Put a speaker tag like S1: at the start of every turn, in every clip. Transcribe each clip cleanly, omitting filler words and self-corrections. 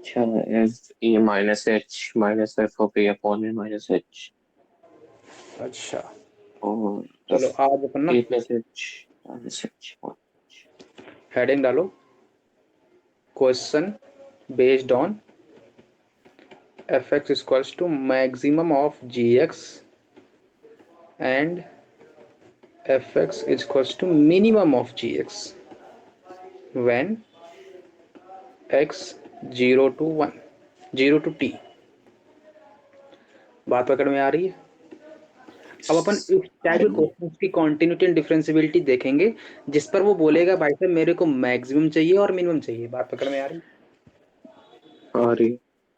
S1: अच्छा, F A minus H minus F of A upon A minus H
S2: अच्छा
S1: और
S2: चलो आज अपन ना
S1: A plus H minus H.
S2: Heading डालो, question based on F X equals to maximum of G X and F X equals to minimum of G X when X 0 to 1 0 to t। बात पकड़ में आ रही है? अब अपन इस type के questions की कॉन्टिन्यूटी एंड डिफरेंशियबिलिटी देखेंगे, जिस पर वो बोलेगा भाई साहब मेरे को मैक्सिमम चाहिए और मिनिमम चाहिए। बात पकड़ में आ रही?
S1: और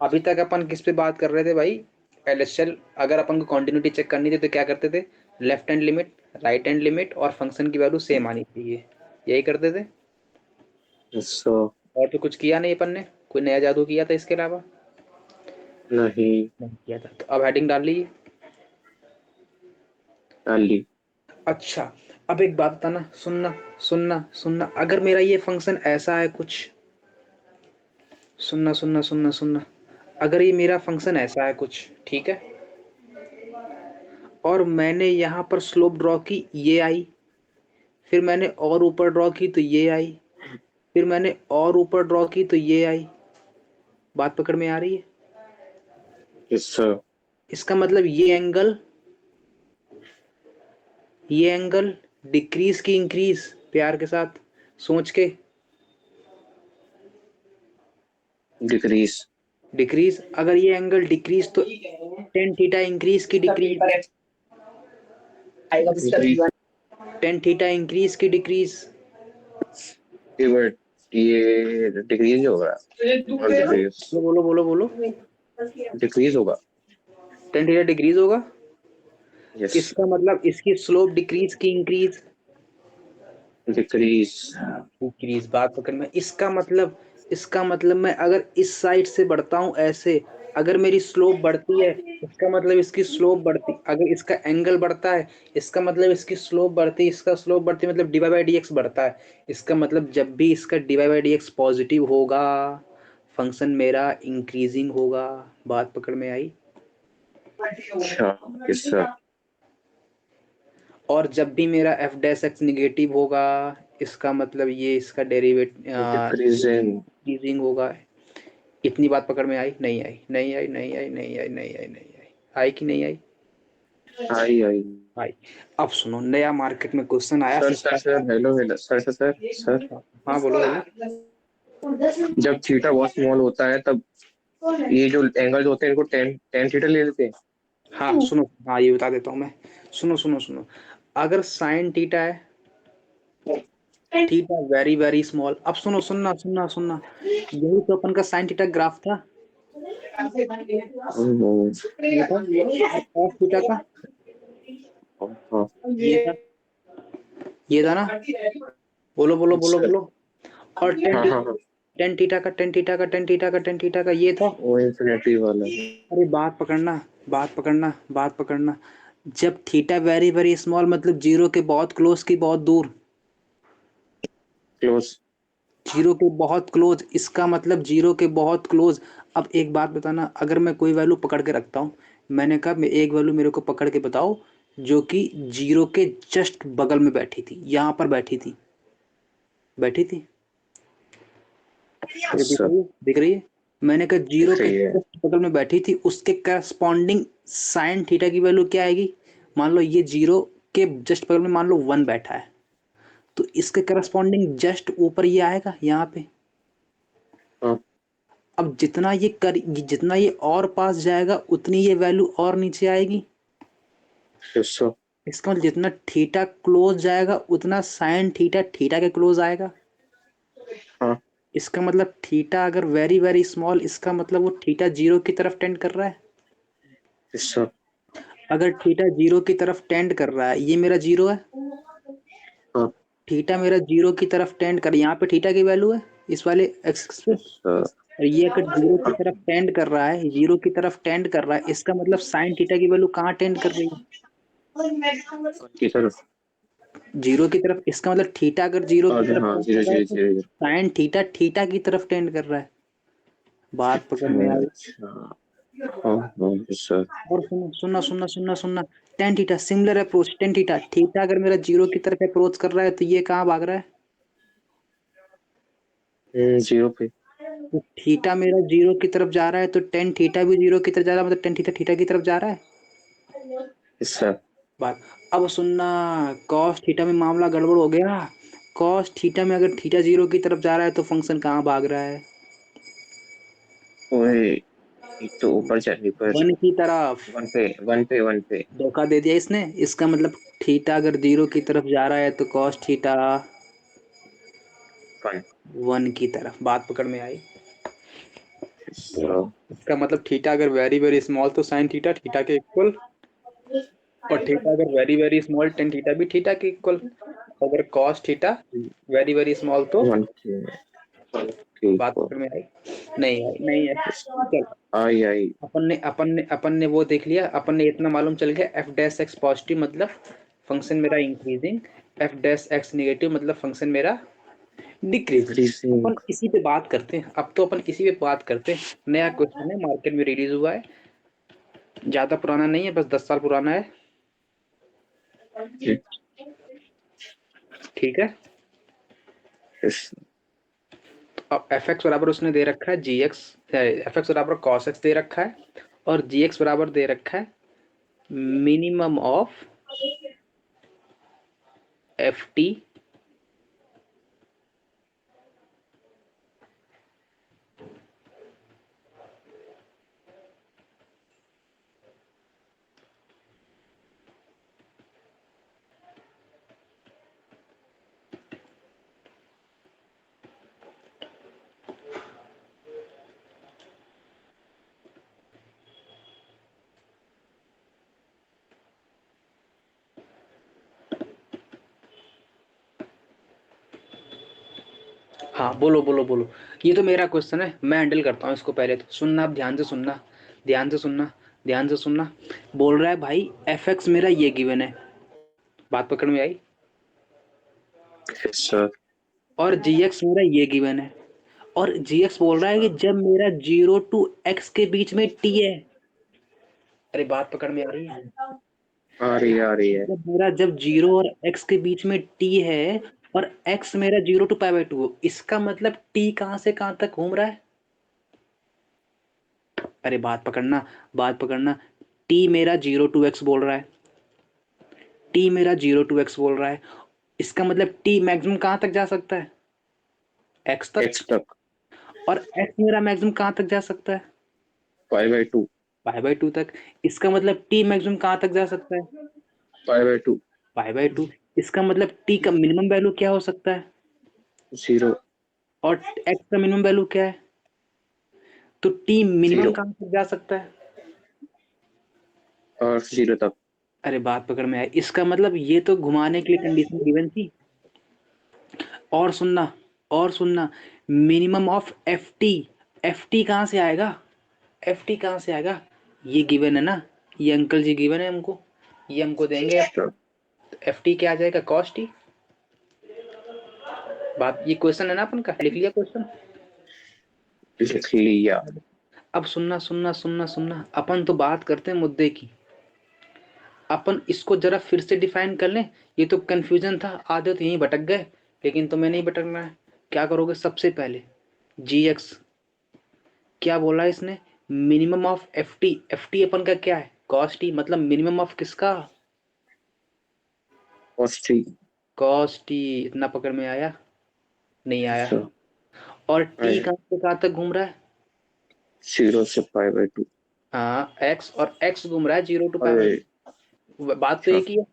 S2: अभी तक अपन किस पे बात कर रहे थे भाई? एलएचएल। अगर अपन को कॉन्टिन्यूटी चेक करनी थी तो क्या करते थे? Left hand limit, right hand limit और फंक्शन की वैल्यू सेम आनी चाहिए, यही करते थे।
S1: सो
S2: और तो कुछ किया नहीं अपन ने, कोई नया जादू किया था इसके अलावा?
S1: नहीं
S2: नहीं किया था। तो अब हेडिंग डाल लीजिए।
S1: डाल ली।
S2: अच्छा, अब एक बात बताना, सुनना सुनना सुनना, अगर मेरा ये फंक्शन ऐसा है कुछ, सुनना सुनना सुनना सुनना, अगर ये मेरा फंक्शन ऐसा है कुछ, ठीक है, और मैंने यहाँ पर स्लोप ड्रॉ की, ये आई, फिर मैंने और ऊपर ड्रॉ की तो ये आई, फिर मैंने और ऊपर ड्रॉ की तो ये आई। बात पकड़ में आ रही है? इसका मतलब ये एंगल डिक्रीज की इंक्रीज, प्यार के साथ सोच के,
S1: डिक्रीज
S2: डिक्रीज। अगर ये एंगल डिक्रीज तो टेन थीटा इंक्रीज की डिक्रीज, टेन थीटा इंक्रीज की डिक्रीज।
S1: ये डिक्रीज होगा।
S2: बोलो बोलो बोलो बोलो।
S1: डिक्रीज होगा।
S2: टेन थीटा डिक्रीज होगा।
S1: यस
S2: इसका मतलब इसकी स्लोप डिक्रीज की इंक्रीज,
S1: डिक्रीज।
S2: डिक्रीज। बात पकड़ में? इसका मतलब मैं अगर इस साइड से बढ़ता हूं ऐसे, अगर मेरी स्लोप बढ़ती है, इसका मतलब इसकी स्लोप बढ़ती, अगर इसका एंगल बढ़ता है, इसका मतलब इसकी स्लोप बढ़ती, इसका स्लोप बढ़ती मतलब d y by d x बढ़ता है। इसका मतलब जब भी इसका d y by d x positive होगा, फंक्शन मेरा इंक्रीजिंग होगा। बात पकड़ में आई?
S1: अच्छा यस सर।
S2: और जब भी मेरा एफ डैश एक्स निगेटिव होगा, इसका मतलब ये इसका डेरिवेट
S1: डिक्रीजिंग।
S2: इंक्रीजिंग होगा। इतनी बात पकड़ में आई? नहीं आई, नहीं आई, नहीं आई, नहीं आई, नहीं आई, नहीं आई। आई कि नहीं आई?
S1: आई आई।
S2: आई। अब सुनो, नया मार्केट में क्वेश्चन आया
S1: सर सर
S2: सस्ता।
S1: Sir hello hello sir sir sir sir.
S2: हाँ बोलो बोलो।
S1: जब थीटा बहुत स्मॉल होता है तब ये जो एंगल्स होते हैं इनको टेन टेन थीटा ले लेते हैं।
S2: हाँ सुनो, हाँ ये बता देता हूँ मैं। सुनो सुनो सुनो, अगर साइन थीटा है, थीटा वेरी वेरी स्मॉल। अब सुनो, सुनना सुनना सुनना, यही तो अपन का साइन थीटा ग्राफ था। ये था cos थीटा का, ये था, ये था ना? बोलो बोलो बोलो बोलो। और टेन
S1: हाँ हाँ हाँ
S2: टेन थीटा का, टेन थीटा का, टेन थीटा का, टेन थीटा का ये था।
S1: वो इंफिनिटी वाला।
S2: अरे बात पकड़ना, बात पकड़ना, बात पकड़ना। जब थीटा वेरी वेरी स्मॉल मतलब जीरो के बहुत क्लोज की बहुत दूर,
S1: क्लोज।
S2: जीरो के बहुत क्लोज, इसका मतलब जीरो के बहुत क्लोज। अब एक बात बताना, अगर मैं कोई वैल्यू पकड़ के रखता हूँ, मैंने कहा मैं एक वैल्यू मेरे को पकड़ के बताओ जो कि जीरो के जस्ट बगल में बैठी थी, यहाँ पर बैठी थी, बैठी थी, ये दिख
S1: सर
S2: रही है, दिख रही है? मैंने कहा जीरो
S1: दिख
S2: के
S1: रही है।
S2: जस्ट बगल में बैठी थी, उसके करस्पॉन्डिंग साइन थीटा की वैल्यू क्या आएगी? मान लो ये जीरो के जस्ट बगल में मान लो वन बैठा है, तो इसके करस्पॉन्डिंग जस्ट ऊपर ये आएगा यहाँ पे।
S1: हाँ
S2: अब जितना ये और पास जाएगा उतनी ये वैल्यू और नीचे आएगी।
S1: Yes sir.
S2: इसका मतलब जितना थीटा क्लोज जाएगा उतना साइन थीटा थीटा के क्लोज आएगा।
S1: हाँ
S2: इसका मतलब थीटा अगर वेरी वेरी स्मॉल, इसका मतलब वो थीटा जीरो की तरफ टेंड कर रहा है।
S1: Yes sir.
S2: अगर थीटा जीरो की तरफ टेंड कर रहा है, ये मेरा जीरो है,
S1: हाँ
S2: थीटा मेरा जीरो की तरफ टेंड कर, यहाँ पे थीटा की वैल्यू है इस वाले एक्सिस पे,
S1: यस सर।
S2: और ये अगर जीरो की तरफ टेंड कर रहा है, जीरो की तरफ टेंड कर रहा है, इसका मतलब साइन थीटा की वैल्यू कहाँ टेंड कर रही है?
S1: की तरफ।
S2: जीरो की तरफ। इसका मतलब थीटा अगर जीरो की
S1: और
S2: तरफ
S1: हाँ
S2: टेंड
S1: जीरो
S2: कर रहा है
S1: जीरो
S2: तो
S1: जीरो।
S2: साइन थीटा थीटा की तरफ टेंड कर रहा है। बात पकड़ में आई।
S1: अच्छा। हाँ सर।
S2: और सुनना tan theta similar approach, tan theta, theta अगर मेरा जीरो की तरफ अप्रोच कर रहा है तो ये कहाँ भाग रहा है?
S1: जीरो पे।
S2: तो थीटा मेरा जीरो की तरफ जा रहा है तो टेन थीटा भी जीरो की तरफ जा रहा है, मतलब टेन थीटा थीटा की तरफ जा रहा है।
S1: सर।
S2: बात अब सुनना, कॉस थीटा में मामला गड़बड़ हो गया। कॉस थीटा में अगर थीटा जीरो की तरफ जा रहा है तो फंक्शन कहाँ भाग रहा है?
S1: ओए, एक तो ऊपर चढ़ने पर।
S2: वन की तरफ।
S1: वन पे।
S2: धोखा दे दिया इसने। इसका मतलब थीटा अगर जीरो की तरफ जा रहा है तो कॉस थीटा
S1: वन।
S2: वन की तरफ। बात पकड़ में आई।
S1: सर।
S2: इसका मतलब थीटा अगर वेरी वेरी स्मॉल तो साइन थीटा थीटा के इक्वल, और थीटा अगर very very small tan theta भी थीटा के इक्वल। अगर cos theta very very small तो।
S1: वन के
S2: बात
S1: इक्वल।
S2: पकड़ में आई? नहीं आई, नहीं है। चल,
S1: आई।
S2: अपन ने वो देख लिया, अपन ने इतना मालूम चल गया, एफ डैश एक्स पॉजिटिव मतलब फंक्शन मेरा increasing, F dash x negative मतलब फंक्शन मेरा डिक्रीजिंग।
S1: इंक्रीजिंग।
S2: अपन इसी पे बात करते हैं, अब तो अपन इसी पे बात करते हैं। नया क्वेश्चन है, मार्केट में रिलीज हुआ है, ज्यादा पुराना नहीं है, बस 10 साल पुराना है। ठीक है। अब एफ एक्स बराबर उसने दे रखा है जी एक्स, एफ एक्स बराबर कॉस एक्स दे रखा है, और जी एक्स बराबर दे रखा है मिनिमम ऑफ एफ टी हाँ बोलो बोलो बोलो। ये तो मेरा क्वेश्चन है, मैं हैंडल करता हूँ इसको। पहले तो सुनना, आप ध्यान से सुनना, ध्यान से सुनना, ध्यान से सुनना। बोल रहा है भाई एफ एक्स मेरा ये गिवन है। बात पकड़ में आई?
S1: सर।
S2: और जी एक्स मेरा ये गिवन है। और जी एक्स बोल रहा है कि जब मेरा जीरो टू एक्स के बीच में टी है। अरे बात पकड़ में आ रही है?
S1: आ रही है।
S2: जब जीरो और एक्स के बीच में टी है, और एक्स मेरा zero to pi by two, इसका मतलब टी कहाँ से कहाँ तक घूम रहा है? अरे बात पकड़ना, बात पकड़ना। टी मेरा जीरो टू एक्स बोल रहा है, टी मेरा जीरो टू एक्स बोल रहा है, इसका मतलब टी मैक्सिमम कहाँ तक जा सकता है? एक्स तक।
S1: एक्स तक।
S2: और एक्स मेरा मैक्सिमम कहाँ तक जा सकता है?
S1: पाई by to.
S2: Pi by to तक। इसका मतलब टी मैक्सिमम कहाँ तक जा सकता है?
S1: पाई by to.
S2: Pi by two. इसका मतलब टी का मिनिमम वैल्यू क्या हो सकता है?
S1: जीरो।
S2: और एक्स का मिनिमम वैल्यू क्या है? तो टी मिनिमम
S1: जीरो
S2: कहाँ तक जा सकता है?
S1: और जीरो तक।
S2: अरे बात पकड़ में आई। इसका मतलब ये तो घुमाने के लिए कंडीशन गिवन थी। और सुनना, और सुनना, minimum of F T. F T कहाँ से आएगा? एफ टी कहाँ से आएगा? ये गिवन है ना, ये अंकल जी गिवन है हमको, ये हमको देंगे एफ टी। एफ टी क्या आ जाएगा? Cos T. बात, ये क्वेश्चन है ना अपन का, लिख लिया क्वेश्चन।
S1: लिख लिया।
S2: अब सुनना सुनना सुनना सुनना, अपन तो बात करते हैं मुद्दे की। अपन इसको जरा फिर से डिफाइन कर लें। ये तो कंफ्यूजन था, आधे तो यहीं भटक गए, लेकिन तुम्हें नहीं भटकना है। क्या करोगे? सबसे पहले जी एक्स, क्या बोला इसने? Minimum of F T. F T अपन का क्या है? कॉस टी, मतलब मिनिमम ऑफ किसका?
S1: Cos three.
S2: Cos T. इतना पकड़ में आया? नहीं आया।
S1: सर।
S2: और टी कहाँ से कहाँ तक घूम रहा है?
S1: जीरो से पाई बाई टू।
S2: हाँ एक्स, और एक्स घूम रहा है जीरो टू पाई बाई
S1: अरे।
S2: टू, बात तो
S1: अच्छा।
S2: एक ही है।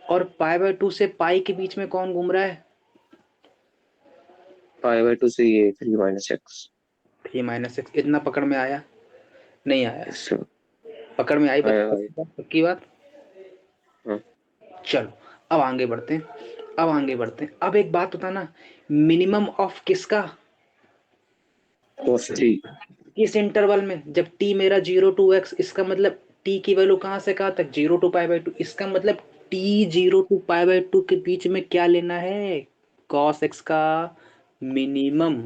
S2: और पाई बाई टू से पाई के बीच में कौन घूम रहा है?
S1: पाई बाई टू से ये 3 - x।
S2: Three minus x. इतना पकड़ में आया? नहीं आया।
S1: सर।
S2: पकड़ में आई?
S1: आया आया।
S2: पक्की बात।
S1: हाँ।
S2: चलो अब आगे बढ़ते हैं, अब आगे बढ़ते हैं। अब एक बात बताना, मिनिमम ऑफ किसका?
S1: Cos three.
S2: किस इंटरवल में? जब टी मेरा जीरो टू एक्स, इसका मतलब टी की वैल्यू कहाँ से कहाँ तक? Zero to pi by two. इसका मतलब t zero to pi by two के बीच में क्या लेना है? कॉस एक्स का मिनिमम।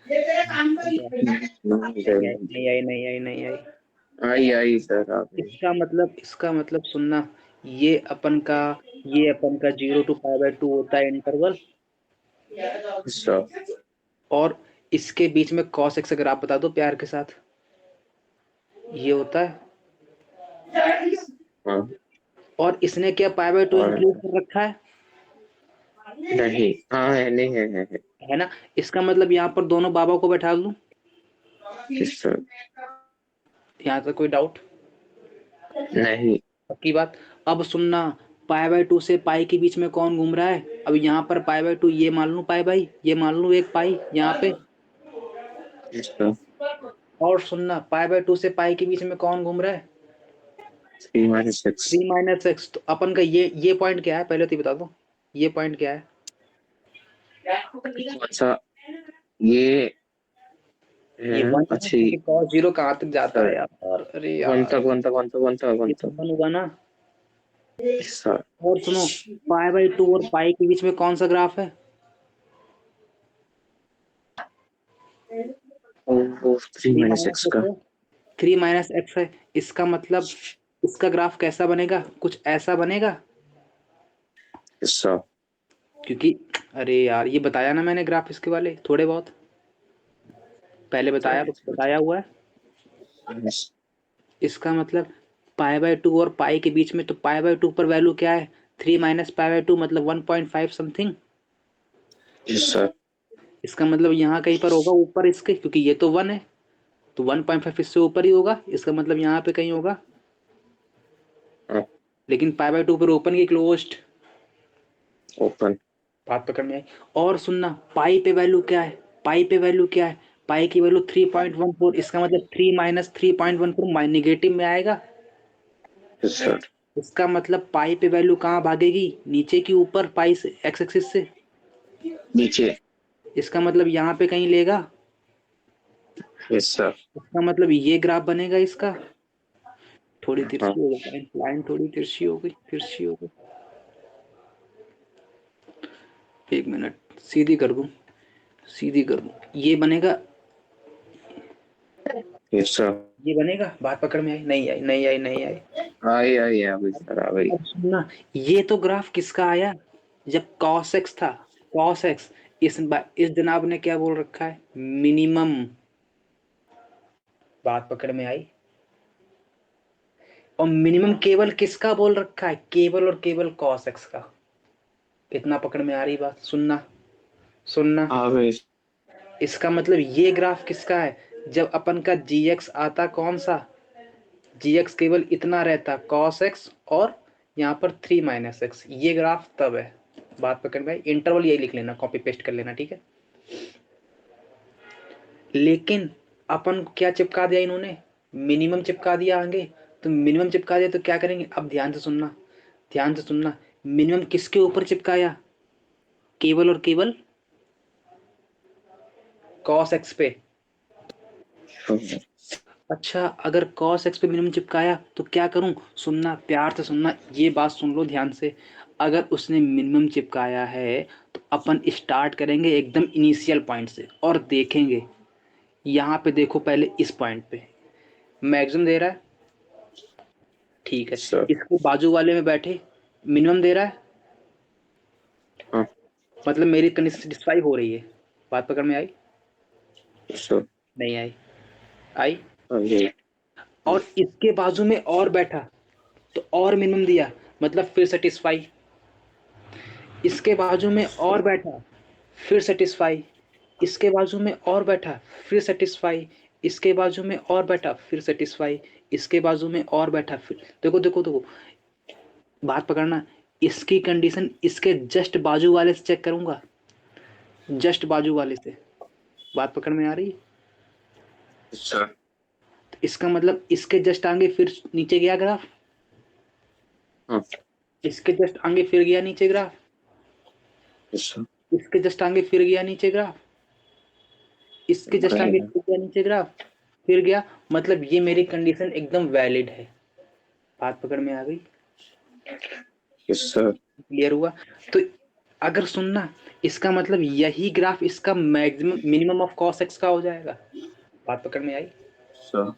S2: नहीं आई नहीं आई नहीं आई।
S1: आई सर आ गई।
S2: इसका मतलब सुनना, ये अपन का 0 to π/2 होता है इंटरवल,
S1: सर
S2: और इसके बीच में cos x अगर आप बता दो प्यार के साथ, ये होता है।
S1: हाँ
S2: और इसने क्या π/2
S1: और
S2: इंक्लूड कर रखा है?
S1: नहीं, हाँ है, नहीं है।
S2: है ना? इसका मतलब यहाँ पर दोनों बाबा को बैठा लूं।
S1: Yes sir.
S2: यहाँ तक कोई डाउट?
S1: नहीं
S2: पक्की बात। अब सुनना, π/2 से पाई के बीच में कौन घूम रहा है? अब यहाँ पर π/2 ये मान लूं पाई भाई, ये मान लूं एक पाई यहाँ पे।
S1: Yes sir.
S2: और सुनना, π/2 से पाई के बीच में कौन घूम रहा है?
S1: 3 - 6।
S2: 3 - x। तो अपन का ये पॉइंट क्या है पहले तो बता दो, ये पॉइंट क्या है?
S1: कौन सा? ये
S2: ये 1 है,
S1: अच्छी
S2: क्योंकि cos 0 कहाँ तक जाता
S1: सर।
S2: है यार? अरे
S1: वन
S2: यार,
S1: तक, वन तक, वन तक, वन तक, वन
S2: ये तो
S1: तक।
S2: 1 होगा ना।
S1: Yes sir.
S2: और सुनो, π/2 और पाई के बीच में कौन सा ग्राफ है?
S1: वो 3 - 6 का।
S2: 3 - x है। इसका मतलब इसका ग्राफ कैसा बनेगा? कुछ ऐसा बनेगा।
S1: Yes sir.
S2: क्योंकि अरे यार, ये बताया ना मैंने ग्राफ इसके वाले थोड़े बहुत पहले बताया हुआ है।
S1: यस
S2: इसका मतलब π/2 और पाई के बीच में, तो π/2 पर वैल्यू क्या है? 3 - π/2 मतलब 1.5 समथिंग।
S1: सर।
S2: इसका मतलब यहाँ कहीं पर होगा ऊपर इसके, क्योंकि ये तो 1 है, तो 1.5 इससे ऊपर ही होगा। इसका मतलब यहाँ पे कहीं होगा। लेकिन π/2 पर ओपन की क्लोज्ड?
S1: ओपन।
S2: बात पकड़ में आई। और सुनना, पाई पे वैल्यू क्या है? पाई पे वैल्यू क्या है? पाई की वैल्यू 3.14। इसका मतलब 3 - 3.14 नेगेटिव में आएगा।
S1: Yes sir.
S2: इसका मतलब पाई पे वैल्यू कहाँ भागेगी? नीचे की ऊपर, पाई से एक्स एक्सिस से।
S1: नीचे।
S2: इसका मतलब यहाँ पे कहीं लेगा।
S1: Yes sir.
S2: इसका मतलब ये ग्राफ बनेगा इसका। थोड़ी
S1: हाँ
S2: तिरछी हो गई लाइन, थोड़ी तिरछी हो गई, तिरछी हो गई। 1 मिनट, सीधी कर दूं, सीधी कर दूं। ये बनेगा,
S1: यस सर।
S2: ये बनेगा। बात पकड़ में आई नहीं आई नहीं आई नहीं आई?
S1: आई आ गई सर, आ गई।
S2: अब सुनना, ये तो ग्राफ किसका आया? जब cos x था। cos x, इस जनाब ने क्या बोल रखा है? मिनिमम। बात पकड़ में आई? और मिनिमम केवल किसका बोल रखा है? केवल और केवल cos x का। कितना पकड़ में आ रही बात? सुनना, सुनना।
S1: आ गई।
S2: इसका मतलब ये ग्राफ किसका है? जब अपन का gx आता कौन सा? gx केवल इतना रहता cos x, और यहाँ पर 3 - x, ये ग्राफ तब है। बात पकड़ में आई? इंटरवल यही लिख लेना, कॉपी पेस्ट कर लेना, ठीक है। लेकिन अपन को क्या चिपका दिया इन्होंने? मिनिमम चिपका दिया आगे। तो मिनिमम चिपका दिया तो क्या करेंगे? अब ध्यान से सुनना, ध्यान से सुनना। मिनिमम किसके ऊपर चिपकाया? केवल और केवल cos x पे। अच्छा, अगर cos x पे मिनिमम चिपकाया तो क्या करूं? सुनना, प्यार से सुनना, ये बात सुन लो ध्यान से। अगर उसने मिनिमम चिपकाया है तो अपन स्टार्ट करेंगे एकदम इनिशियल पॉइंट से और देखेंगे। यहाँ पे देखो, पहले इस पॉइंट पे मैक्सिमम दे रहा है, ठीक है।
S1: सर।
S2: इसके बाजू वाले में बैठे मिनिमम दे रहा है,
S1: हाँ
S2: मतलब मेरी कंडीशन सेटिस्फाई हो रही है। बात पकड़ में आई?
S1: सर।
S2: नहीं आई? आई?
S1: आ गई।
S2: और इसके बाजू में और बैठा तो और मिनिमम दिया, मतलब फिर सेटिस्फाई। इसके बाजू में और बैठा, फिर सेटिस्फाई। इसके बाजू में और बैठा, फिर सेटिस्फाई। इसके बाजू में और बैठा, फिर सेटिस्फाई। इसके बाजू में और बैठा, फिर देखो देखो देखो, बात पकड़ना। इसकी कंडीशन इसके जस्ट बाजू वाले से चेक करूंगा, जस्ट बाजू वाले से। बात पकड़ में आ रही है?
S1: सर।
S2: तो इसका मतलब इसके जस्ट आगे फिर नीचे गया ग्राफ,
S1: हाँ
S2: इसके जस्ट आगे फिर गया नीचे ग्राफ,
S1: सर।
S2: इसके जस्ट आगे फिर गया नीचे ग्राफ, इसके जस्ट आगे
S1: गई।
S2: फिर गया नीचे ग्राफ, फिर गया। मतलब ये मेरी कंडीशन एकदम वैलिड है। बात पकड़ में आ गई?
S1: Yes sir.
S2: क्लियर हुआ? तो अगर सुनना, इसका मतलब यही ग्राफ इसका maximum minimum of cos x का हो जाएगा। बात पकड़ में आई?
S1: सर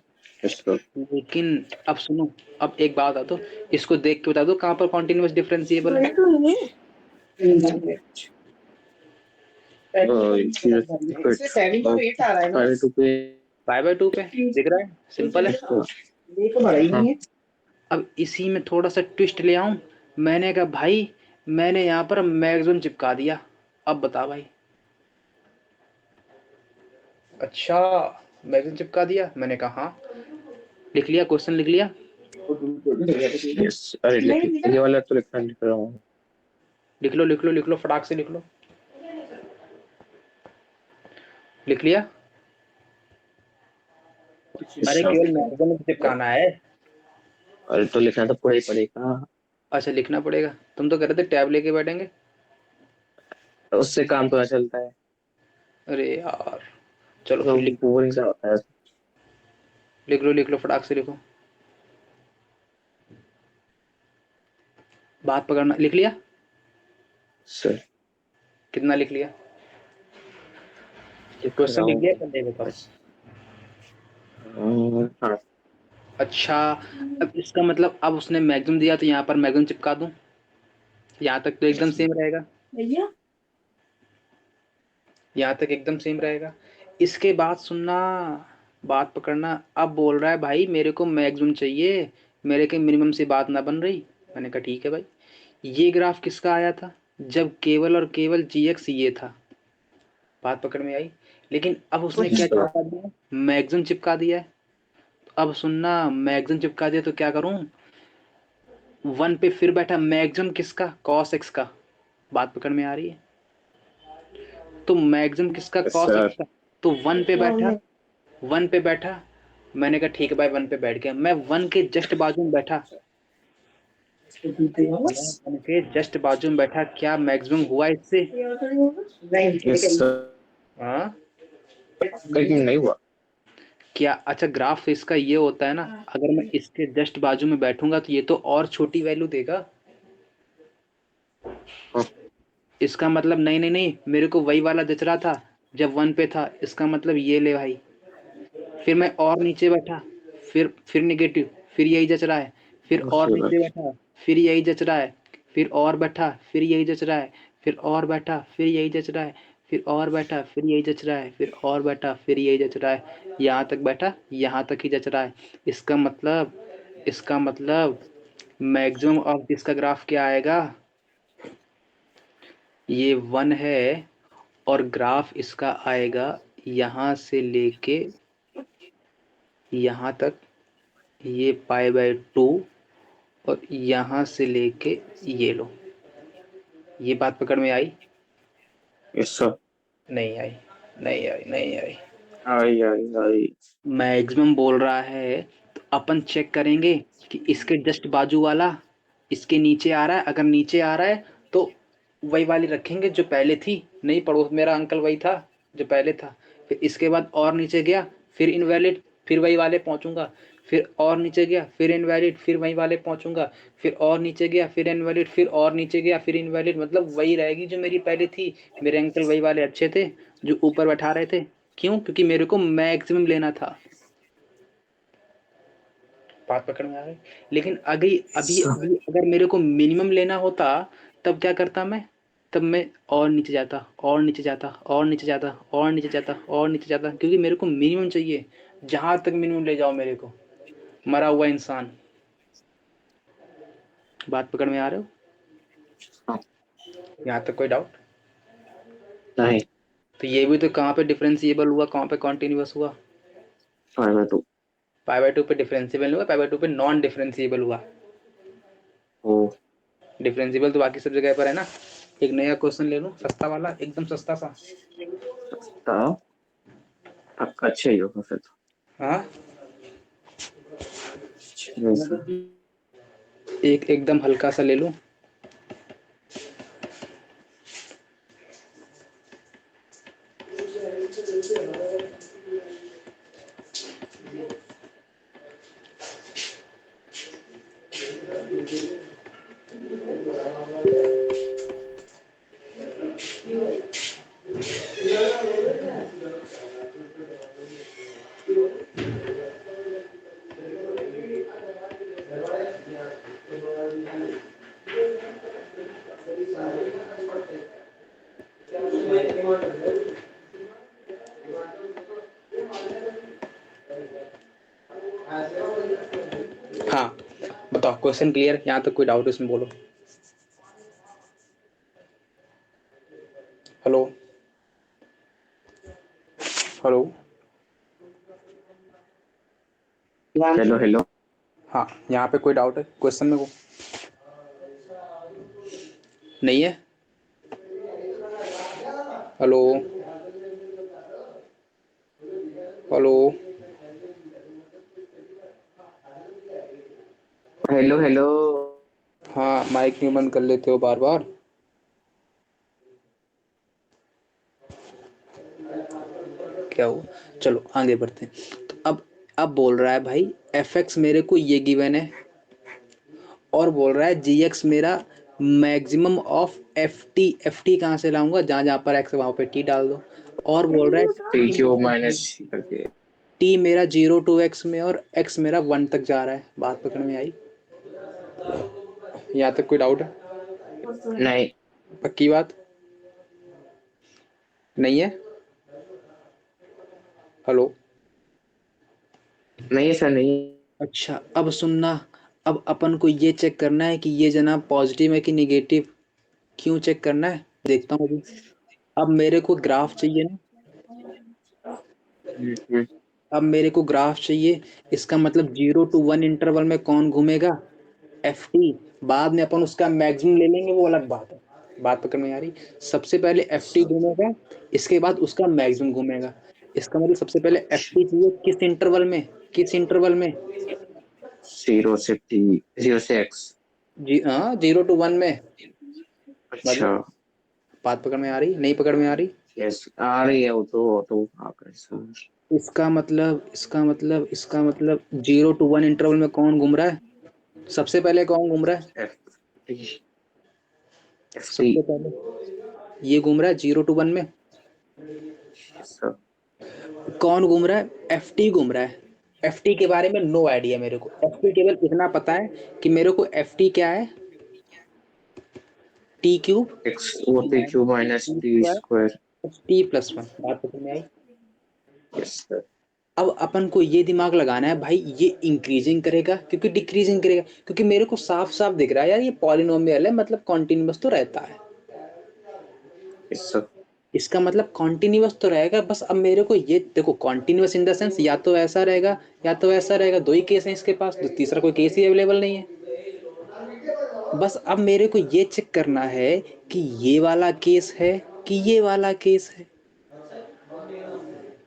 S1: इसको
S2: लेकिन अब सुनो, अब एक बात बता दो, इसको देख के बता दो कहाँ पर कॉन्टिन्यूअस डिफरेंशिएबल है। पाई बाय 2 पे दिख रहा है, सिंपल है। अब इसी में थोड़ा सा ट्विस्ट ले आऊं, मैंने कहा भाई मैंने यहाँ पर मैक्सिमम चिपका दिया, अब बता भाई। अच्छा, मैक्सिमम चिपका दिया, मैंने कहा हाँ। लिख लिया, क्वेश्चन लिख लिया।
S1: अरे ये वाला तो लिख रहा हूँ।
S2: लिख लो लिख लो लिख लो, फटाक से लिख लो। लिख लिया? अरे केवल मैक्सिमम चिपकाना है।
S1: अरे तो लिखना तो पूरा ही पड़ेगा।
S2: अच्छा लिखना पड़ेगा, तुम तो कह रहे थे टैब लेके बैठेंगे।
S1: उससे काम पता चलता है।
S2: अरे यार, चलो
S1: तो
S2: फिर लिख
S1: बोरिंग सा होता है।
S2: लिख लो फटाक से लिखो। बात पकड़ना, लिख लिया?
S1: सर
S2: कितना लिख लिया?
S1: लिख
S2: क्वेश्चन
S1: रहा
S2: लिख लिया,
S1: हूँ।
S2: कर देगा बताओ।
S1: हाँ
S2: अच्छा, अब इसका मतलब अब उसने मैक्सिमम दिया तो यहाँ पर मैक्सिमम चिपका दूं, यहाँ तक तो एकदम सेम रहेगा, यहाँ तक एकदम सेम रहेगा। इसके बाद सुनना, बात पकड़ना, अब बोल रहा है भाई मेरे को मैक्सिमम चाहिए, मेरे के मिनिमम से बात ना बन रही। मैंने कहा ठीक है भाई। ये ग्राफ किसका आया था? जब केवल और केवल gx ये था। बात पकड़ में आई? लेकिन अब उसने क्या
S1: सर
S2: चिपका दिया? मैक्सिमम चिपका दिया है। अब सुनना, मैक्सिमम चिपका दिया तो क्या करूं? 1 पे फिर बैठा, मैक्सिमम किसका? cos x का। बात पकड़ में आ रही है? तो मैक्सिमम किसका? cos x
S1: सर
S2: का। तो 1 पे बैठा, 1 पे बैठा। मैंने कहा ठीक है भाई, 1 पे बैठ गया, मैं 1 के जस्ट बाजू में बैठा, मैं 1 के जस्ट बाजू में बैठा, क्या मैक्सिमम हुआ इससे? हाँ
S1: कहीं नहीं हुआ।
S2: क्या? अच्छा, ग्राफ इसका ये होता है ना, अगर मैं इसके जस्ट बाजू में बैठूंगा तो ये तो और छोटी वैल्यू देगा।
S1: हाँ,
S2: इसका मतलब नहीं नहीं नहीं, मेरे को वही वाला जच रहा था जब 1 पे था, इसका मतलब ये ले भाई। फिर मैं और नीचे बैठा, फिर निगेटिव, फिर यही जच रहा है। फिर और
S1: सर
S2: नीचे बैठा, फिर यही जच रहा है। फिर और बैठा, फिर यही जच रहा है। फिर और बैठा, फिर यही जच रहा है। फिर और बैठा, फिर यही जच रहा है। फिर और बैठा, फिर यही जच रहा है। यहाँ तक बैठा, यहाँ तक ही जच रहा है। इसका मतलब मैक्सिमम ऑफ जिसका ग्राफ क्या आएगा? ये 1 है, और ग्राफ इसका आएगा यहाँ से लेके यहाँ तक, ये पाई बाय 2, और यहाँ से लेके ये लो। ये बात पकड़ में आई?
S1: Yes sir.
S2: नहीं आई, नहीं आई, नहीं आई।
S1: आई आई आई।
S2: मैक्सिमम बोल रहा है, तो अपन चेक करेंगे कि इसके जस्ट बाजू वाला इसके नीचे आ रहा है। अगर नीचे आ रहा है तो वही वाली रखेंगे जो पहले थी, नहीं पड़ोस मेरा अंकल वही था जो पहले था। फिर इसके बाद और नीचे गया, फिर इनवैलिड, फिर वही वाले पहुंचूंगा। फिर और नीचे गया, फिर इनवैलिड, फिर वही वाले पहुंचूंगा। फिर और नीचे गया, फिर इनवैलिड, फिर और नीचे गया, फिर इनवैलिड, मतलब वही रहेगी जो मेरी पहले थी। मेरे अंकल वही वाले अच्छे थे जो ऊपर बैठा रहे थे। क्यों? क्योंकि मेरे को मैक्सिमम लेना था। बात पकड़ में आ गई? लेकिन अभी अभी अभी अगर मेरे को मिनिमम लेना होता, तब क्या करता मैं? तब मैं और नीचे जाता, और नीचे जाता, और नीचे जाता, और नीचे जाता, और नीचे जाता, क्योंकि मेरे को मिनिमम चाहिए। जहां तक मिनिमम ले जाओ मेरे को, मरा हुआ इंसान। बात पकड़ में आ रहे हो?
S1: हाँ,
S2: यहाँ तक कोई डाउट?
S1: नहीं।
S2: तो ये भी तो कहाँ पे डिफरेंशिएबल हुआ, कहाँ पे कॉन्टिन्यूअस हुआ?
S1: Pi by 2।
S2: पाई बाय 2 पे डिफरेंशिएबल हुआ, पाई बाय 2 पे नॉन डिफरेंशिएबल हुआ।
S1: ओ
S2: डिफरेंशिएबल तो बाकी सब जगह पर है ना। एक नया क्वेश्चन ले लूं, सस्ता वाला, एकदम सस्ता सा।
S1: सस्ता। आपका अच्छा ही होगा फिर तो।
S2: हाँ,
S1: वैसे
S2: एक एकदम हल्का सा ले लूं। बताओ क्वेश्चन क्लियर, यहाँ तक कोई डाउट इसमें बोलो। Hello hello
S1: hello hello.
S2: हाँ, यहाँ पे कोई डाउट है क्वेश्चन में? को नहीं है? Hello hello
S1: hello hello.
S2: हाँ, माइक क्यों बंद कर लेते हो बार बार? क्या हुआ? चलो आगे बढ़ते हैं। तो अब बोल रहा है भाई एफ एक्स मेरे को ये गिवन है, और बोल रहा है जी एक्स मेरा मैक्सिमम ऑफ एफ टी कहाँ से लाऊंगा? जहाँ जहाँ पर एक्स वहाँ पे टी डाल दो। और बोल रहा है
S1: टी क्यूब माइनस करके।
S2: टी मेरा 0 to x में और x मेरा 1 तक जा रहा है। बात पकड़ में आई? यहाँ तक कोई डाउट है?
S1: नहीं
S2: पक्की बात? नहीं है? हेलो।
S1: नहीं सर नहीं।
S2: अच्छा अब सुनना, अब अपन को ये चेक करना है कि ये जनाब पॉजिटिव है कि निगेटिव। क्यों चेक करना है? देखता हूँ अभी। अब मेरे को ग्राफ चाहिए ना,
S1: हम्म,
S2: अब मेरे को ग्राफ चाहिए। इसका मतलब 0 to 1 इंटरवल में कौन घूमेगा? F T. बाद में अपन उसका मैक्सिमम ले लेंगे, वो अलग बात है। बात पकड़ में आ रही? सबसे पहले एफ टी घूमेगा, इसके बाद उसका मैक्सिमम घूमेगा। इसका मतलब सबसे पहले एफ टी चाहिए किस इंटरवल में? किस इंटरवल में?
S1: 0 से T, 0 से X।
S2: जी हाँ, 0 to 1 में।
S1: अच्छा।
S2: मतलब बात पकड़ में आ रही? नहीं पकड़ में आ रही?
S1: यस आ रही है, वो तो आ गए सर।
S2: इसका मतलब 0 to 1 इंटरवल में कौन घूम रहा है? सबसे पहले कौन घूम रहा है?
S1: F T. F T.
S2: सबसे पहले ये घूम रहा है 0 to 1 में।
S1: सर
S2: कौन घूम रहा है? एफ टी घूम रहा है। एफ टी के बारे में नो आइडिया मेरे को। एफ टी केवल इतना पता है कि मेरे को एफ टी क्या है, टी क्यूब
S1: एक्स वो T cube minus
S2: T
S1: T
S2: square
S1: square.
S2: T plus 1। बात समझ में आई?
S1: Yes sir.
S2: अब अपन को ये दिमाग लगाना है भाई ये इंक्रीजिंग करेगा क्योंकि डिक्रीजिंग करेगा, क्योंकि मेरे को साफ साफ दिख रहा है यार ये पॉलिनोमियल है, मतलब कॉन्टिन्यूअस तो रहता है।
S1: Yes sir.
S2: इसका मतलब कॉन्टिन्यूअस तो रहेगा। बस अब मेरे को ये देखो, कॉन्टिन्यूअस इन द सेंस या तो ऐसा रहेगा या तो ऐसा रहेगा। दो ही केस हैं इसके पास, तो तीसरा कोई केस ही अवेलेबल नहीं है। बस अब मेरे को ये चेक करना है कि ये वाला केस है कि ये वाला केस है।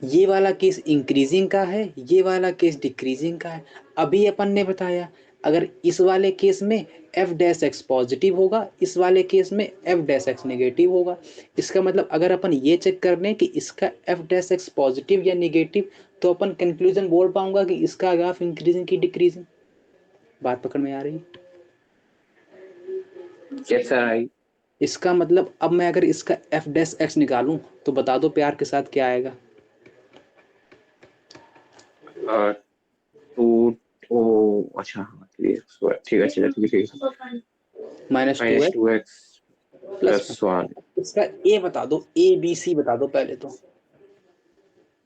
S2: ये वाला केस इंक्रीजिंग का है, ये वाला केस डिक्रीजिंग का है। अभी अपन ने बताया अगर इस वाले केस में एफ डैश एक्स पॉजिटिव होगा, इस वाले केस में एफ डैश एक्स नेगेटिव होगा। इसका मतलब अगर अपन ये चेक कर लें कि इसका एफ डैश एक्स पॉजिटिव या निगेटिव, तो अपन कंक्लूजन बोल पाऊंगा कि इसका ग्राफ इंक्रीजिंग की डिक्रीजिंग। बात पकड़ में आ रही?
S1: Yes sir I.
S2: इसका मतलब अब मैं अगर इसका एफ डैश एक्स निकालूं तो बता दो प्यार के साथ क्या आएगा?
S1: टू ओ अच्छा हाँ, ठीक है चलिए ठीक है ठीक है।
S2: -2
S1: minus
S2: x
S1: two x
S2: plus
S1: plus 1
S2: इसका ए बता दो, ए बी सी बता दो पहले तो।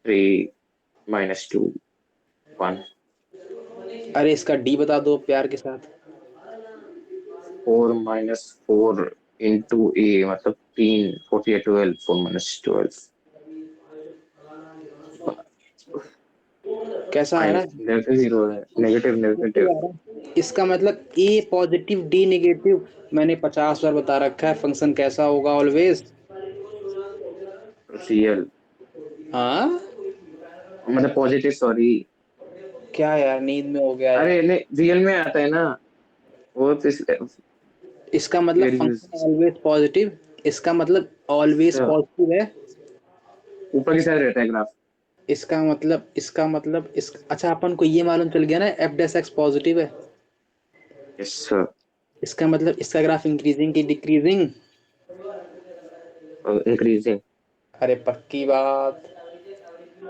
S1: 3 -2 1
S2: अरे इसका डी बता दो प्यार के साथ।
S1: 4 - 4 इंटू ए मतलब 3 4 12 4 - 12
S2: कैसा आ रहा है?
S1: नेगेटिव जीरो है, नेगेटिव
S2: कैसे
S1: नेगेटिव।
S2: आ रहा है? इसका मतलब ए पॉजिटिव डी नेगेटिव। मैंने 50 बार बता रखा है फंक्शन कैसा होगा ऑलवेज।
S1: रियल
S2: हाँ
S1: मतलब पॉजिटिव सॉरी।
S2: क्या यार, नींद में हो गया यार।
S1: अरे नहीं रियल में आता है ना वो तो
S2: इसका मतलब
S1: यूज
S2: फंक्शन ऑलवेज पॉजिटिव, इसका मतलब ऑलवेज पॉजिटिव है।
S1: ऊपर की साइड रहता है ग्राफ।
S2: इसका मतलब इस अच्छा अपन को ये मालूम चल गया ना एफ डैश एक्स पॉजिटिव है।
S1: Yes sir.
S2: इसका मतलब इसका ग्राफ इंक्रीजिंग की डिक्रीजिंग?
S1: इंक्रीजिंग।
S2: अरे पक्की बात।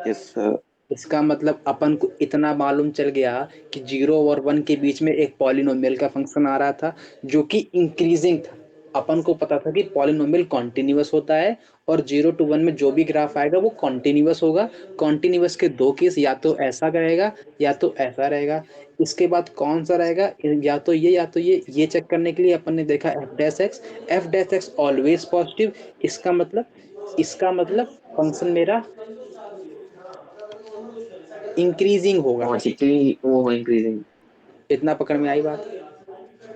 S1: Yes sir.
S2: इसका मतलब अपन को इतना मालूम चल गया कि 0 और 1 के बीच में एक पॉलिनोमियल का फंक्शन आ रहा था जो कि इंक्रीजिंग था। अपन को पता था कि पॉलिनोमियल कॉन्टिन्यूअस होता है और 0 to 1 में जो भी ग्राफ आएगा वो कॉन्टिन्यूअस होगा। कॉन्टिन्यूअस के दो केस, या तो ऐसा रहेगा या तो ऐसा रहेगा। इसके बाद कौन सा रहेगा, या तो ये या तो ये चेक करने के लिए अपन ने देखा F dash x always positive. इसका मतलब फंक्शन मेरा इंक्रीजिंग होगा।
S1: पॉजिटिव वो इंक्रीजिंग।
S2: इतना पकड़ में आई बात?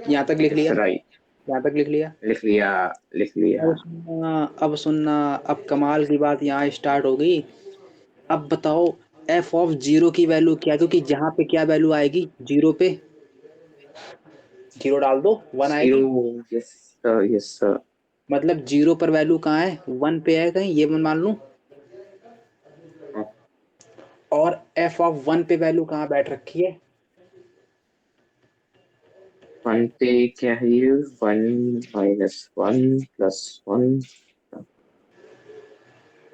S2: यहाँ तक लिख लिया?
S1: राइट।
S2: यहाँ तक लिख लिया?
S1: लिख लिया लिख लिया।
S2: अब सुनना, अब कमाल की बात यहाँ स्टार्ट हो गई। अब बताओ एफ ऑफ जीरो की वैल्यू क्या है, क्योंकि जहाँ पे क्या वैल्यू आएगी, जीरो पे जीरो डाल दो, वन आएगी।
S1: Zero. Yes sir yes sir.
S2: मतलब जीरो पर वैल्यू कहाँ है, वन पे है कहीं, ये मैं मान लूं। और एफ ऑफ वन पे वैल्यू कहाँ बैठ रखी है?
S1: वन पे क्या है ये, 1 - 1 + 1।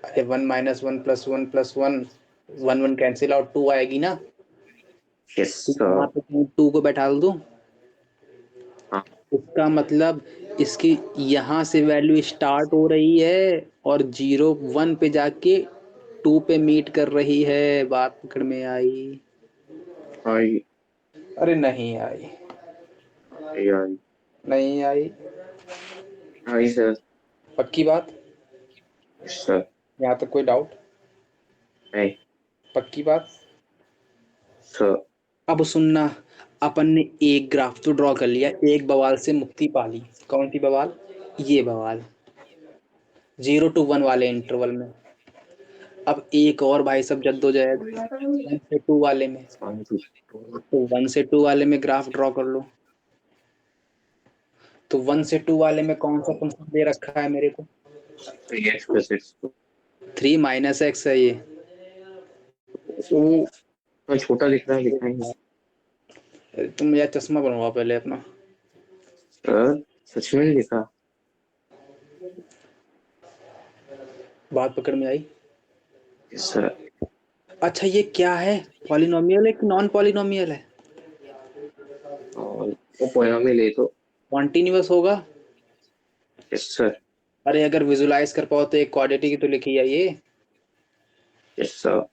S2: अरे 1 - 1 + 1 + 1, 1 1 कैंसिल आउट, 2 आएगी ना।
S1: यस
S2: तो
S1: सर।
S2: यहाँ पे 2 को बैठा दूं।
S1: हाँ।
S2: इसका मतलब इसकी यहाँ से वैल्यू स्टार्ट हो रही है और 0 1 पे जाके 2 पे मीट कर रही है। बात पकड़ में आई?
S1: आई।
S2: अरे नहीं आई,
S1: आई।
S2: नहीं आई।
S1: आई सर।
S2: पक्की बात?
S1: Yes sir.
S2: यहाँ तक कोई डाउट?
S1: नहीं
S2: पक्की बात?
S1: सर।
S2: अब सुनना, अपन ने एक ग्राफ तो ड्रॉ कर लिया, एक बवाल से मुक्ति पा ली। कौन सी बवाल? ये बवाल, 0 to 1 वाले इंटरवल में। अब एक और भाई सब जद्दोजहद 1 से 2 वाले में। तो 1 से 2 वाले में ग्राफ ड्रॉ कर लो। तो 1 से 2 वाले में कौन सा फंक्शन दे रखा है मेरे को?
S1: Yes plus x.
S2: 3 - x है ये।
S1: वो छोटा दिख रहा है, दिखाएंगे
S2: तुम यार चश्मा बनवाओ पहले अपना।
S1: सर। सच में नहीं दिखा।
S2: बात पकड़ में आई?
S1: Yes sir.
S2: अच्छा ये क्या है, पॉलिनोमियल है कि नॉन पॉलिनोमियल है?
S1: और वो पॉलिनोमियल है तो।
S2: कॉन्टिन्यूअस होगा।
S1: Yes sir.
S2: अरे अगर विजुलाइज कर पाओ तो एक क्वाड्रेटिक ही तो लिखी है ये।
S1: Yes sir.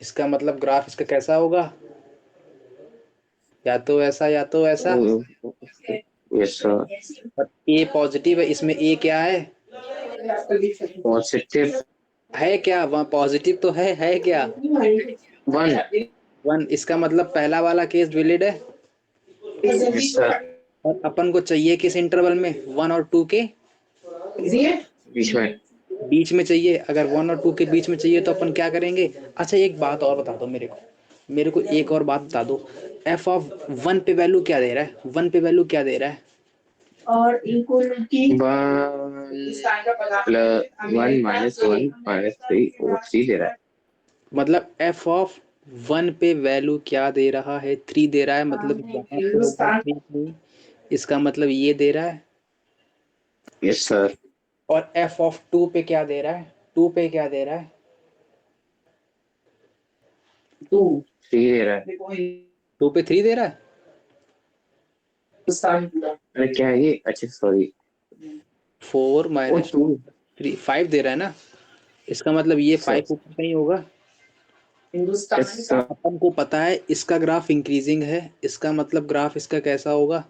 S2: इसका मतलब ग्राफ इसका कैसा होगा, या तो ऐसा या तो ऐसा।
S1: Yes sir.
S2: और ए पॉजिटिव है, इसमें ए क्या है?
S1: पॉजिटिव
S2: है क्या वहाँ, पॉजिटिव तो है क्या?
S1: 1।
S2: 1। इसका मतलब पहला वाला केस वैलिड है।
S1: Yes sir.
S2: और अपन को चाहिए किस इंटरवल में, 1 और 2 के
S1: बीच में।
S2: बीच में चाहिए। अगर 1 और 2 के बीच में चाहिए तो अपन क्या करेंगे? अच्छा एक बात और बता दो मेरे को एक और बात बता दो। एफ ऑफ 1 पे वैल्यू क्या दे रहा है, 1 पे वैल्यू क्या दे रहा है?
S1: और इक्वलिटी 1 - 1 - 1 - 3 दे रहा है।
S2: मतलब एफ ऑफ 1 पे वैल्यू क्या दे रहा है, 3 दे रहा है। मतलब यहाँ पे होगा 3 3, इसका मतलब ये दे रहा है।
S1: Yes sir.
S2: और एफ ऑफ 2 पे क्या दे रहा है, 2 पे क्या दे रहा है?
S1: 3 दे रहा है।
S2: 2 पे 3 दे रहा है।
S1: अरे क्या है ये, अच्छा सॉरी।
S2: 4
S1: ओ
S2: -
S1: 2।
S2: 3 5 दे रहा है ना। इसका मतलब ये 5 ऊपर कहीं होगा।
S1: Yes sir.
S2: अपन को पता है इसका ग्राफ इंक्रीजिंग है, इसका मतलब ग्राफ इसका कैसा होगा,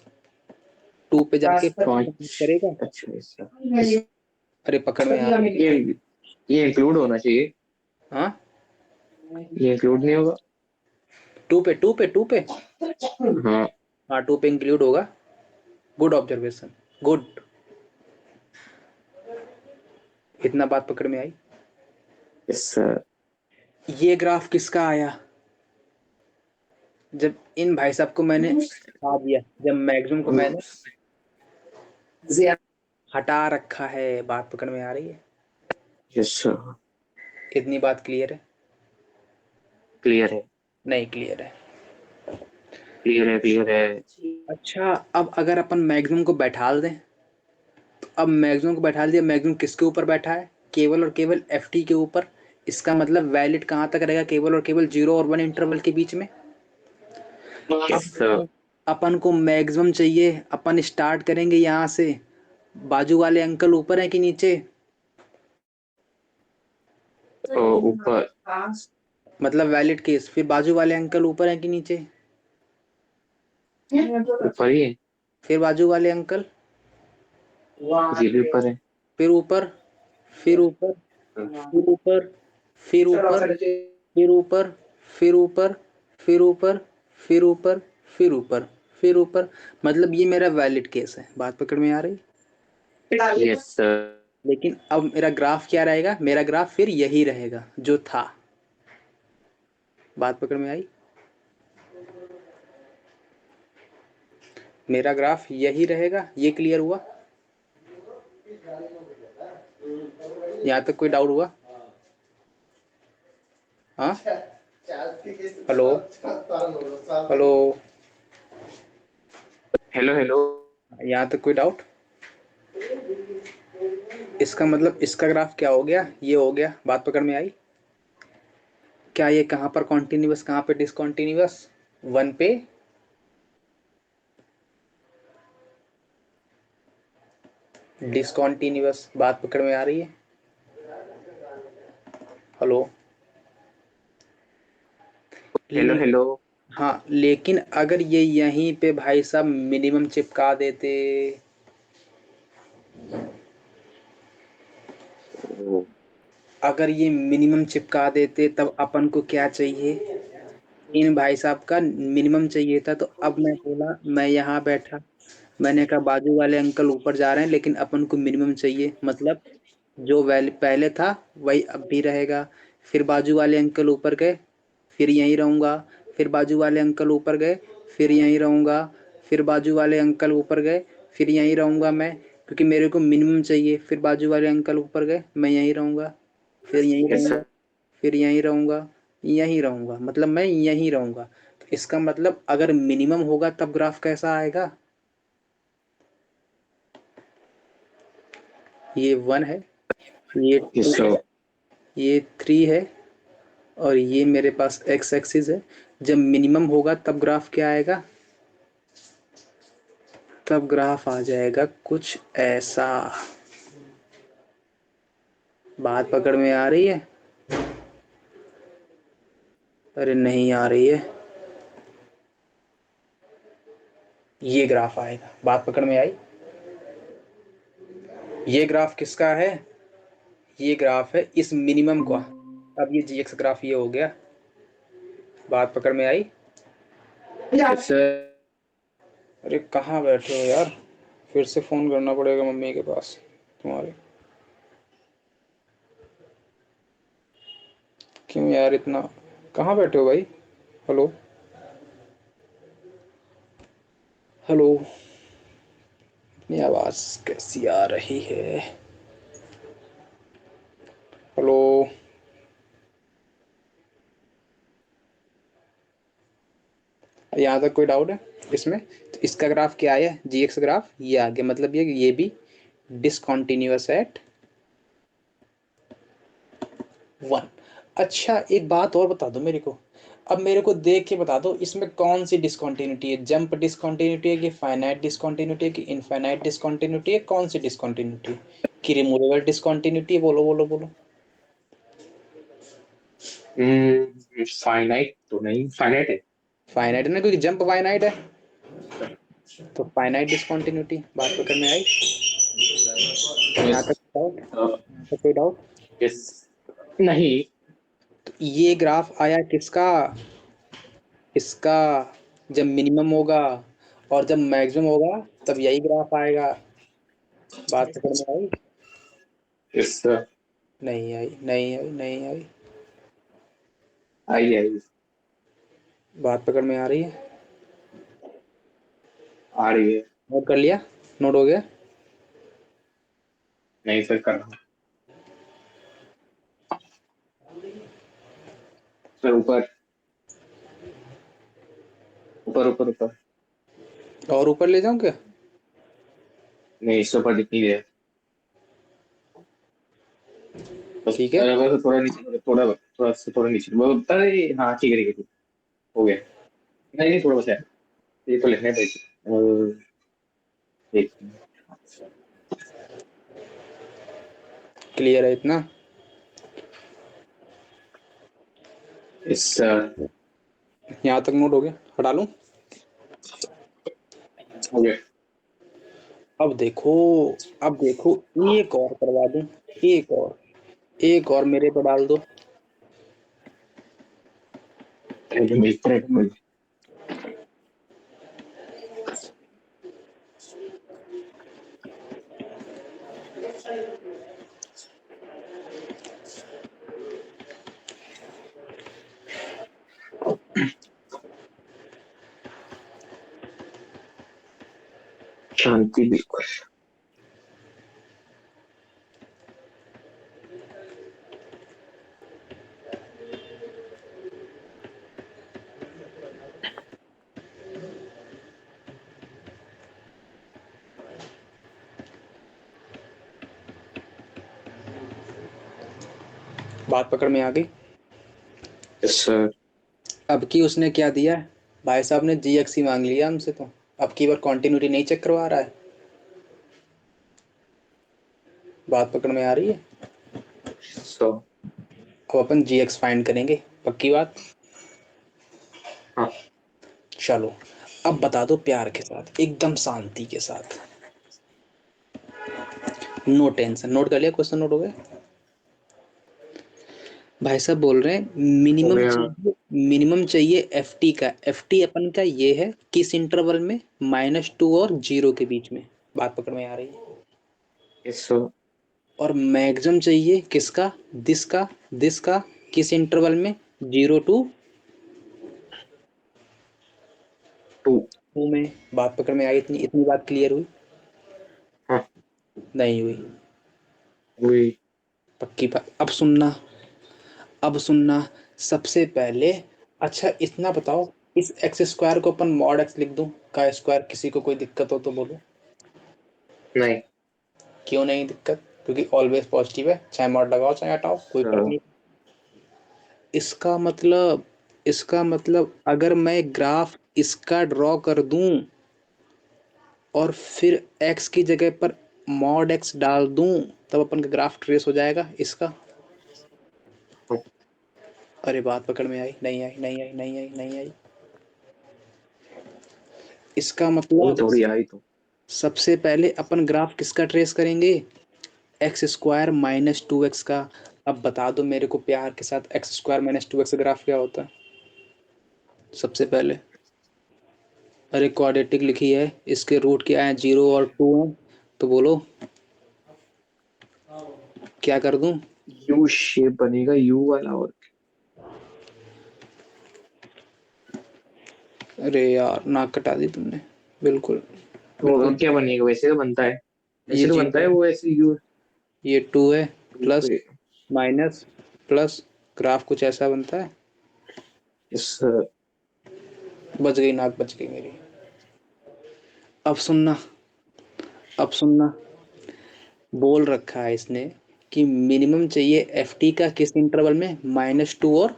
S2: 2 पे जाके करेगा।
S1: अच्छा यस सर।
S2: अरे पकड़ में आ।
S1: ये इंक्लूड होना चाहिए।
S2: हाँ
S1: ये इंक्लूड नहीं होगा।
S2: 2 पे
S1: हाँ।
S2: हाँ 2 पे इंक्लूड होगा। Good observation, good. इतना बात पकड़ में आई?
S1: Yes sir.
S2: ये ग्राफ किसका आया, जब इन भाई साहब को मैंने हटा दिया, जब मैक्सिमम को मैंने हटा रखा है। बात पकड़ में आ रही है?
S1: Yes sir.
S2: इतनी बात क्लियर है?
S1: क्लियर है।
S2: नहीं क्लियर है?
S1: क्लियर है क्लियर है।
S2: अच्छा अब अगर अपन मैक्सिमम को बैठा दें, तो अब मैक्सिमम को बैठा दिया, मैक्सिमम किसके ऊपर बैठा है, केवल और केवल एफ टी के ऊपर। इसका मतलब वैलिड कहाँ तक रहेगा, केवल और केवल 0 और 1 इंटरवल के बीच में।
S1: Yes sir.
S2: अपन को मैक्सिमम चाहिए, अपन स्टार्ट करेंगे यहाँ से बाजू वाले अंकल ऊपर है कि नीचे?
S1: तो ऊपर,
S2: मतलब वैलिड केस, फिर बाजू वाले अंकल ऊपर है कि नीचे?
S1: ऊपर ही है,
S2: फिर बाजू वाले अंकल,
S1: ये भी ऊपर है।
S2: फिर ऊपर, फिर ऊपर, फिर ऊपर, फिर ऊपर, फिर ऊपर, फिर ऊपर, फिर ऊपर, फिर ऊपर, फिर ऊपर, फिर ऊपर। मतलब ये मेरा वैलिड केस है, बात पकड़ में आ रही?
S1: Yes sir.
S2: लेकिन अब मेरा ग्राफ क्या रहेगा? मेरा ग्राफ फिर यही रहेगा जो था। बात पकड़ में आई? मेरा ग्राफ यही रहेगा। ये क्लियर हुआ? यहाँ तक कोई डाउट हुआ? हाँ, हेलो, हेलो,
S1: हेलो हेलो।
S2: यहाँ तक कोई डाउट? इसका मतलब इसका ग्राफ क्या हो गया? ये हो गया। बात पकड़ में आई? क्या ये कहाँ पर कॉन्टिन्यूअस, कहाँ पे डिसकॉन्टिन्यूअस? 1 पे डिसकॉन्टिन्यूअस। बात पकड़ में आ रही है? Hello,
S1: hello hello.
S2: हाँ, लेकिन अगर ये यहीं पे भाई साहब मिनिमम चिपका देते, अगर ये मिनिमम चिपका देते, तब अपन को क्या चाहिए? इन भाई साहब का मिनिमम चाहिए था। तो अब मैं बोला, मैं यहाँ बैठा, मैंने कहा बाजू वाले अंकल ऊपर जा रहे हैं लेकिन अपन को मिनिमम चाहिए, मतलब जो वैल्यू पहले था वही अब भी रहेगा। फिर बाजू वाले अंकल ऊपर गए, फिर यहीं रहूँगा। फिर बाजू वाले अंकल ऊपर गए, फिर यहीं रहूँगा। फिर बाजू वाले अंकल ऊपर गए, फिर यहीं रहूँगा मैं, क्योंकि मेरे को मिनिमम चाहिए। फिर बाजू वाले अंकल ऊपर गए, मैं यहीं रहूँगा, फिर यहीं
S1: यस
S2: रहूँगा,
S1: सर।
S2: फिर यहीं रहूँगा, यहीं रहूँगा, मतलब मैं यहीं रहूँगा। तो इसका मतलब अगर मिनिमम होगा तब ग्राफ कैसा आएगा? ये 1 है, ये 2
S1: यस
S2: है,
S1: सर।
S2: ये 3 है, और ये मेरे पास एक्स एक्सिस है। जब मिनिमम होगा तब ग्राफ क्या आएगा? तब ग्राफ आ जाएगा कुछ ऐसा। बात पकड़ में आ रही है? अरे नहीं आ रही है। ये ग्राफ आएगा। बात पकड़ में आई? ये ग्राफ किसका है? ये ग्राफ है इस मिनिमम का। अब ये जी एक्स ग्राफ ये हो गया। बात पकड़ में आई?
S1: Yes sir.
S2: अरे कहाँ बैठे हो यार? फिर से फ़ोन करना पड़ेगा मम्मी के पास तुम्हारे। क्यों यार इतना, कहाँ बैठे हो भाई? हेलो, हेलो, अपनी आवाज़ कैसी आ रही है? हेलो, यहाँ तक कोई डाउट है इसमें? तो इसका ग्राफ क्या आया? जी एक्स ग्राफ ये आ गया। मतलब ये भी डिसकॉन्टिन्यूअस एट 1। अच्छा, एक बात और बता दो मेरे को। अब मेरे को देख के बता दो, इसमें कौन सी डिसकॉन्टिन्यूटी है? जंप डिसकॉन्टिन्यूटी है कि फाइनाइट डिसकॉन्टिन्यूटी है कि इनफाइनाइट डिसकॉन्टिन्यूटी है? कौन सी डिसकॉन्टिन्यूटी कि रिमूवेबल डिसकॉन्टिन्यूटी है? बोलो बोलो बोलो।
S1: फाइनाइट तो नहीं, फाइनाइट है।
S2: फाइनाइट है ना, क्योंकि जंप फाइनाइट है। तो फाइनाइट डिसकॉन्टिन्यूटी। बात तो करने आई? यहाँ
S1: यस।
S2: तक डाउट? यहाँ तक कोई डाउट?
S1: यस। नहीं।
S2: तो ये ग्राफ आया किसका? इसका। जब मिनिमम होगा और जब मैक्सिमम होगा तब यही ग्राफ आएगा। बात पकड़ में आई?
S1: Yes sir.
S2: नहीं आई, नहीं आई, नहीं आई।
S1: आई आई।
S2: बात पकड़ में आ रही है?
S1: आ रही है।
S2: नोट कर लिया? नोट हो गया?
S1: नहीं सर, कर रहा हूँ। सर ऊपर, ऊपर ऊपर ऊपर।
S2: और ऊपर ले जाऊं क्या?
S1: नहीं, इससे ऊपर दिख नहीं रहा है। बस
S2: ठीक है।
S1: बस थोड़ा नीचे, थोड़ा नीचे अरे हाँ, ठीक है ठीक है ठीक है। हो गया। नहीं नहीं, थोड़ा बस है। ये तो लिखने पे एक
S2: क्लियर है इतना?
S1: Yes sir.
S2: यहाँ तक नोट हो गया, हटा लूं?
S1: हो गया।
S2: अब देखो, अब देखो, एक और करवा दूं, एक और मेरे पे डाल दो।
S1: शांति बिल्कुल।
S2: बात पकड़ में आ गई?
S1: Yes sir.
S2: अब की उसने क्या दिया है, भाई साहब ने GX ही मांग लिया हमसे, तो अब की बार कंटिन्यूटी नहीं चेक करवा रहा है। बात पकड़ में आ रही है?
S1: सो
S2: अब अपन GX फाइंड करेंगे, पक्की बात?
S1: हाँ।
S2: चलो, अब बता दो प्यार के साथ, एकदम शांति के साथ, नो टेंशन। नोट कर लिया? क्वेश्चन नोट हो गया? भाई साहब बोल रहे हैं
S1: हो
S2: मिनिमम
S1: गया।
S2: चाहिए, मिनिमम चाहिए FT का। FT अपन का ये है किस इंटरवल में, -2 और 0 के बीच में। बात पकड़ में आ रही है?
S1: Yes sir.
S2: और मैक्सिमम चाहिए किसका, दिस का किस इंटरवल में, 0 to
S1: 2।
S2: 2 में। बात पकड़ में आई? इतनी इतनी बात क्लियर हुई?
S1: हाँ
S2: नहीं हुई?
S1: हुई।
S2: पक्की बात? अब सुनना, सबसे पहले, अच्छा इतना बताओ, इस x² को अपन मॉड x लिख दूं का स्क्वायर, किसी को कोई दिक्कत हो तो बोलो।
S1: नहीं
S2: क्यों नहीं दिक्कत? क्योंकि ऑलवेज पॉजिटिव है, चाहे मॉड लगाओ चाहे हटाओ, कोई फर्क
S1: सर।
S2: नहीं। इसका मतलब अगर मैं ग्राफ इसका ड्रॉ कर दूं और फिर x की जगह पर मॉड x डाल दूं, तब अपन का ग्राफ ट्रेस हो जाएगा इसका। अरे बात पकड़ में आई? नहीं आई, नहीं आई, नहीं आई, नहीं आई। इसका
S1: वो
S2: मतलब
S1: थोड़ी आई तो।
S2: सबसे पहले अपन ग्राफ किसका ट्रेस करेंगे, x² - 2x का। अब बता दो मेरे को प्यार के साथ, x² - 2x ग्राफ क्या होता है सबसे पहले? अरे क्वाड्रेटिक लिखी है, इसके रूट क्या है, 0 और 2 है, तो बोलो क्या कर दूं?
S1: यू शेप बनेगा, यू वाला। और
S2: अरे यार नाक कटा दी तुमने, बिल्कुल
S1: तो
S2: बिल्कुल।
S1: क्या बनेगा? वैसे तो बनता है,
S2: ये
S1: ऐसे तो बनता
S2: 0
S1: है
S2: है,
S1: वो, ऐसे यू।
S2: ये 2 है,
S1: टू
S2: प्लस
S1: पे।
S2: माइनस प्लस, ग्राफ कुछ ऐसा बनता है।
S1: Yes sir.
S2: बच गई नाक, बच गई मेरी। अब सुनना, अब सुनना, बोल रखा है इसने कि मिनिमम चाहिए FT का किस इंटरवल में, -2 और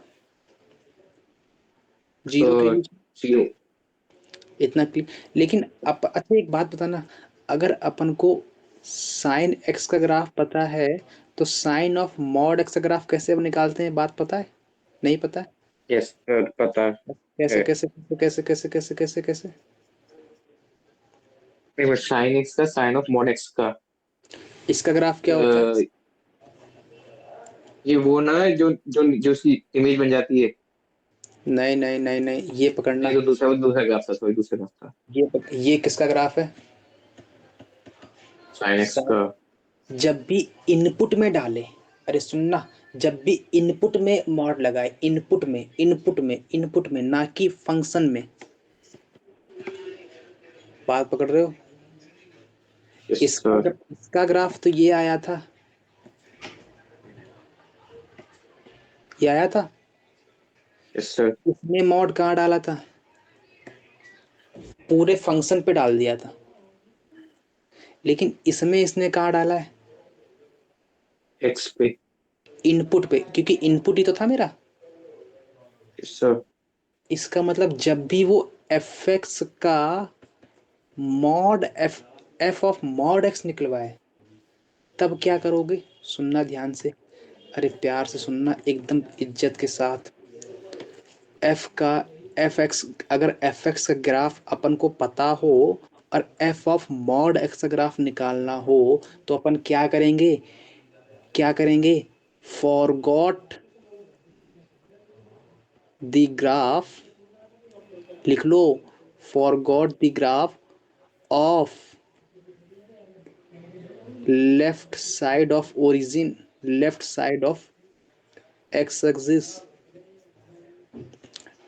S2: 0 के बीच में।
S1: जीरो।
S2: इतना क्लियर? लेकिन अच्छा एक बात बताना, अगर अपन को साइन x का ग्राफ पता है, तो साइन ऑफ मॉड x का ग्राफ कैसे निकालते हैं, बात पता है? नहीं पता है?
S1: यस सर पता
S2: कैसे
S1: है।
S2: कैसे कैसे कैसे कैसे कैसे कैसे?
S1: साइन एक्स का, साइन ऑफ मॉड एक्स का।
S2: इसका ग्राफ क्या होता है?
S1: अ, ये वो ना है जो जो जो उसकी इमेज बन जाती है।
S2: नहीं नहीं नहीं नहीं, ये पकड़ना,
S1: नहीं, तो दूसरा ग्राफ था, सॉरी, दूसरा ग्राफ था।
S2: ये किसका ग्राफ है?
S1: साइन एक्स का।
S2: जब भी इनपुट में डाले, अरे सुनना, जब भी इनपुट में मॉड लगाए, इनपुट में ना कि फंक्शन में। बात पकड़ रहे हो?
S1: Yes sir.
S2: इसका ग्राफ तो ये आया था, ये आया था।
S1: Yes sir.
S2: इसने मॉड कहाँ डाला था, पूरे फंक्शन पे डाल दिया था। लेकिन इसमें इसने कहाँ डाला है,
S1: एक्स पे।
S2: इनपुट पे, क्योंकि इनपुट ही तो था मेरा।
S1: Yes sir.
S2: इसका मतलब जब भी वो fx का mod f of mod x निकलवाए, तब क्या करोगे, सुनना ध्यान से, अरे प्यार से सुनना, एकदम इज्जत के साथ। एफ का एफ एक्स, अगर एफ एक्स का ग्राफ अपन को पता हो और एफ ऑफ मॉड एक्स का ग्राफ निकालना हो तो अपन क्या करेंगे, क्या करेंगे, फॉरगॉट द ग्राफ, लिख लो, forgot the graph of left side of origin, left side of x axis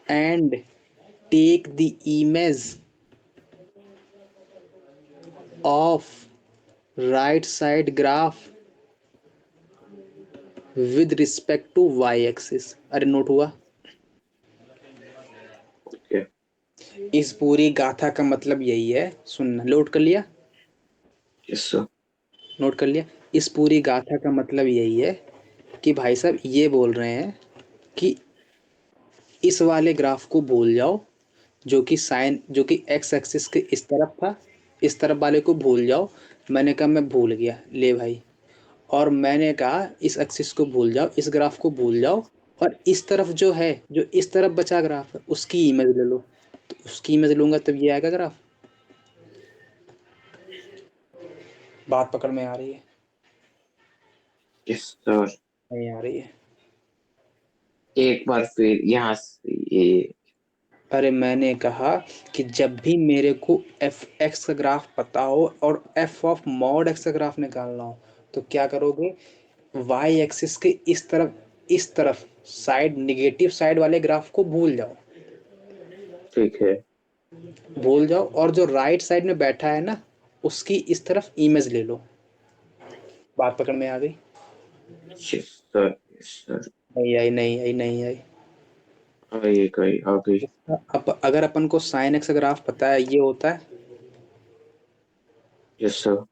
S2: and take the image of right side graph with respect to y axis। अरे नोट हुआ?
S1: ओके।
S2: इस पूरी गाथा का मतलब यही है, सुनना, नोट कर लिया?
S1: Yes sir.
S2: नोट कर लिया? इस पूरी गाथा का मतलब यही है कि भाई साहब ये बोल रहे हैं कि इस वाले ग्राफ को भूल जाओ जो कि साइन, जो कि एक्स एक्सिस के इस तरफ था, इस तरफ वाले को भूल जाओ। मैंने कहा मैं भूल गया, ले भाई। और मैंने कहा इस एक्सिस को भूल जाओ, इस ग्राफ को भूल जाओ, और इस तरफ जो है, जो इस तरफ बचा ग्राफ है, उसकी इमेज ले लो। तो उसकी इमेज लूंगा तब ये आएगा ग्राफ। बात पकड़ में आ रही है?
S1: Yes sir.
S2: नहीं आ रही है?
S1: एक बार फिर यहाँ से ये।
S2: अरे मैंने कहा कि जब भी मेरे को एफ एक्स का ग्राफ पता हो और एफ ऑफ मॉड एक्स का ग्राफ निकालना हो तो क्या करोगे, वाई एक्सिस के इस तरफ साइड, निगेटिव साइड वाले ग्राफ को भूल जाओ,
S1: ठीक है।
S2: भूल जाओ, और जो राइट साइड में बैठा है ना उसकी इस तरफ इमेज ले लो। बात पकड़ में आ गई?
S1: Yes sir. Yes sir.
S2: नहीं आई, नहीं आई, नहीं आई।
S1: आइए गई आ गई।
S2: अब अगर अपन को साइन एक्स का ग्राफ पता है, ये होता है,
S1: यस सर।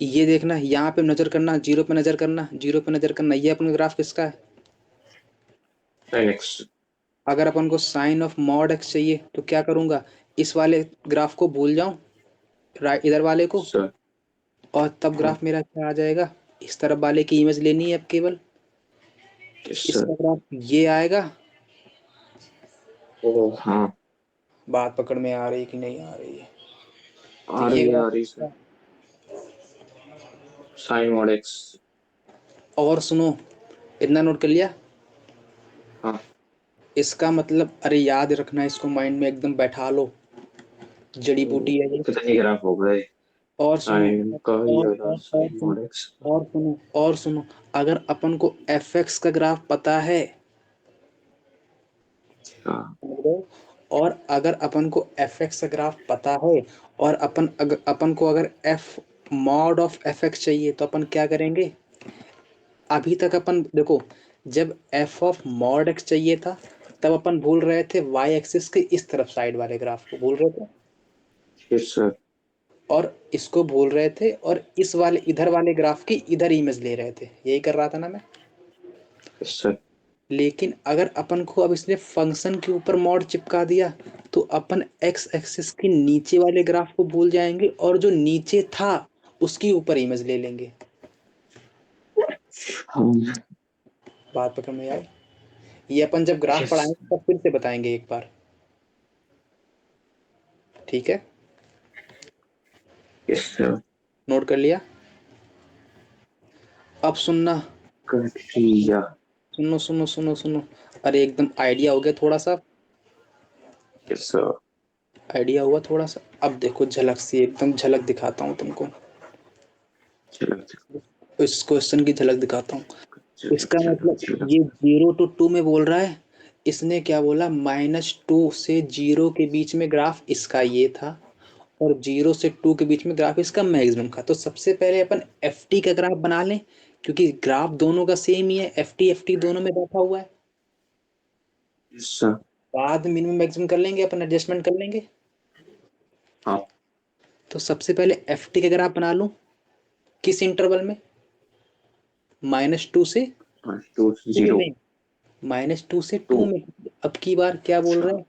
S2: ये देखना, यहाँ पे नजर करना, जीरो पे नजर करना, जीरो पे नजर करना, ये अपन का ग्राफ किसका है?
S1: Sine x.
S2: अगर अपन को साइन ऑफ मॉड एक्स चाहिए तो क्या करूंगा, इस वाले ग्राफ को भूल जाऊं, राइट इधर वाले को,
S1: सर।
S2: और तब ग्राफ मेरा क्या आ जाएगा, इस तरफ वाले की इमेज लेनी है अब केवल,
S1: यस
S2: इसका
S1: सर।
S2: ग्राफ ये आएगा।
S1: ओ हाँ।
S2: बात पकड़ में आ रही है कि नहीं आ रही है? तो
S1: आ
S2: ये
S1: रही है
S2: ग्राफ
S1: आ रही सर।
S2: किसका?
S1: Sine mod x.
S2: और सुनो, इतना नोट कर लिया?
S1: हाँ।
S2: इसका मतलब, अरे याद रखना, इसको माइंड में एकदम बैठा लो, जड़ी बूटी है ये।
S1: कितने ग्राफ हो गए?
S2: और सुनो,
S1: साइन का ये वाला
S2: और
S1: साइन
S2: सुनो,
S1: मॉड एक्स।
S2: और सुनो, और सुनो, अगर अपन को एफ एक्स का ग्राफ पता है,
S1: हाँ।
S2: और अगर अपन को एफ एक्स का ग्राफ पता है, और अपन को अगर F mod of F x चाहिए तो अपन क्या करेंगे, अभी तक अपन देखो, जब एफ ऑफ मॉड एक्स चाहिए था तब अपन भूल रहे थे वाई एक्सिस के इस तरफ साइड वाले ग्राफ को भूल रहे थे,
S1: यस सर।
S2: और इसको भूल रहे थे, और इस वाले इधर वाले ग्राफ की इधर इमेज ले रहे थे, यही कर रहा था ना मैं।
S1: Yes sir.
S2: लेकिन अगर अपन को अब इसने फंक्शन के ऊपर मॉड चिपका दिया तो अपन एक्स एक्सिस के नीचे वाले ग्राफ को भूल जाएंगे और जो नीचे था उसकी ऊपर इमेज ले लेंगे। बात पकड़ में आई? ये अपन जब ग्राफ
S1: यस।
S2: पढ़ाएंगे तब फिर से बताएंगे एक बार, ठीक है?
S1: Yes sir.
S2: नोट कर लिया? अब सुनना,
S1: कर लिया।
S2: सुनो सुनो सुनो सुनो, अरे एकदम आइडिया हो गया थोड़ा सा,
S1: यस सर।
S2: आइडिया हुआ थोड़ा सा। अब देखो झलक सी, एकदम झलक दिखाता हूँ तुमको,
S1: चलो।
S2: इस क्वेश्चन की झलक दिखाता हूँ।
S1: चलो
S2: इसका
S1: चलो
S2: मतलब
S1: चलो।
S2: ये 0 to 2 में बोल रहा है, इसने क्या बोला, -2 से 0 के बीच में ग्राफ इसका ये था, और 0 से 2 के बीच में ग्राफ इसका मैक्सिमम था। तो सबसे पहले अपन एफ टी का ग्राफ बना लें, क्योंकि ग्राफ दोनों का सेम ही है, एफ टी दोनों में बैठा हुआ है।
S1: Yes sir.
S2: बाद में मिनिमम मैक्सिमम कर लेंगे, अपन एडजस्टमेंट कर लेंगे।
S1: हाँ।
S2: तो सबसे पहले एफ टी का ग्राफ बना लूं, किस इंटरवल में, -2 से
S1: 2
S2: 2
S1: 0
S2: में, -2 से
S1: 2
S2: 2 में। अब की बार क्या बोल
S1: अच्छा।
S2: रहे हैं,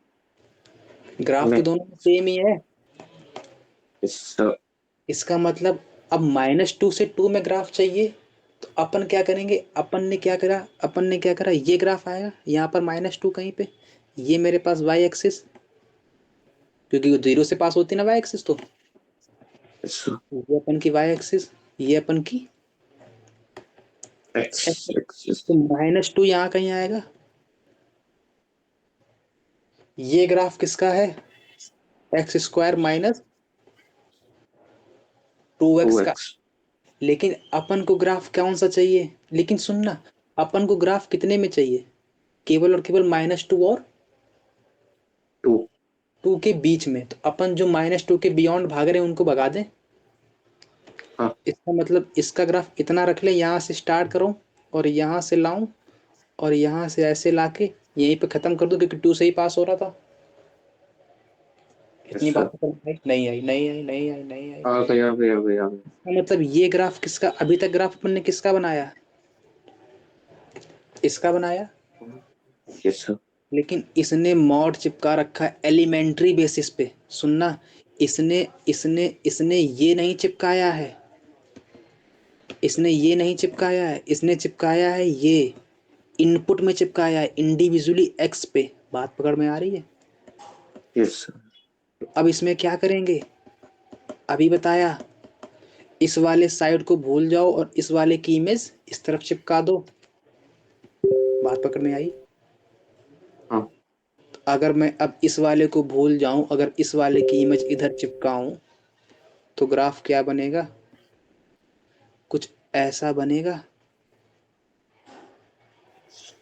S2: ग्राफ तो
S1: में।
S2: दोनों में सेम ही है,
S1: यस सर।
S2: इसका मतलब अब -2 से 2 में ग्राफ चाहिए तो अपन क्या करेंगे, अपन ने क्या करा, ये ग्राफ आएगा यहाँ पर -2 कहीं पे, ये मेरे पास वाई एक्सिस, क्योंकि वो 0 से पास होती है ना वाई एक्सिस, तो
S1: yes sir,
S2: ये अपन की वाई एक्सिस, ये अपन की
S1: x axis,
S2: तो -2 यहाँ कहीं आएगा। ये ग्राफ किसका है, x² -2x का।
S1: 2x,
S2: लेकिन अपन को ग्राफ कौन सा चाहिए, लेकिन सुनना, अपन को ग्राफ कितने में चाहिए, केवल और केवल -2 और
S1: 2,
S2: 2 के बीच में। तो अपन जो -2 के बियॉन्ड भाग रहे हैं उनको भगा दें।
S1: हाँ
S2: इसका मतलब इसका ग्राफ इतना रख लें, यहाँ से स्टार्ट करूँ और यहाँ से लाऊं और यहाँ से ऐसे लाके यहीं पे खत्म कर दूं, क्योंकि 2 से ही पास हो रहा था।
S1: yes
S2: इतनी
S1: sir,
S2: बात समझ आई? नहीं आई, नहीं आई, नहीं आई, नहीं आई।
S1: आ गया आ गया आ गया आ गया,
S2: इसका मतलब ये ग्राफ किसका, अभी तक ग्राफ अपन ने किसका बनाया, इसका बनाया।
S1: yes sir,
S2: लेकिन इसने मॉड चिपका रखा है एलिमेंट्री बेसिस पे। सुनना, इसने इसने इसने ये नहीं चिपकाया है, इसने ये नहीं चिपकाया है, इसने चिपकाया है ये इनपुट में चिपकाया है इंडिविजुअली एक्स पे। बात पकड़ में आ रही है।
S1: yes sir,
S2: तो अब इसमें क्या करेंगे, अभी बताया, इस वाले साइड को भूल जाओ और इस वाले की इमेज इस तरफ चिपका दो। बात पकड़ में आई।
S1: हाँ
S2: अगर मैं अब इस वाले को भूल जाऊं, अगर इस वाले की इमेज इधर चिपकाऊं, तो ग्राफ क्या बनेगा, कुछ ऐसा बनेगा।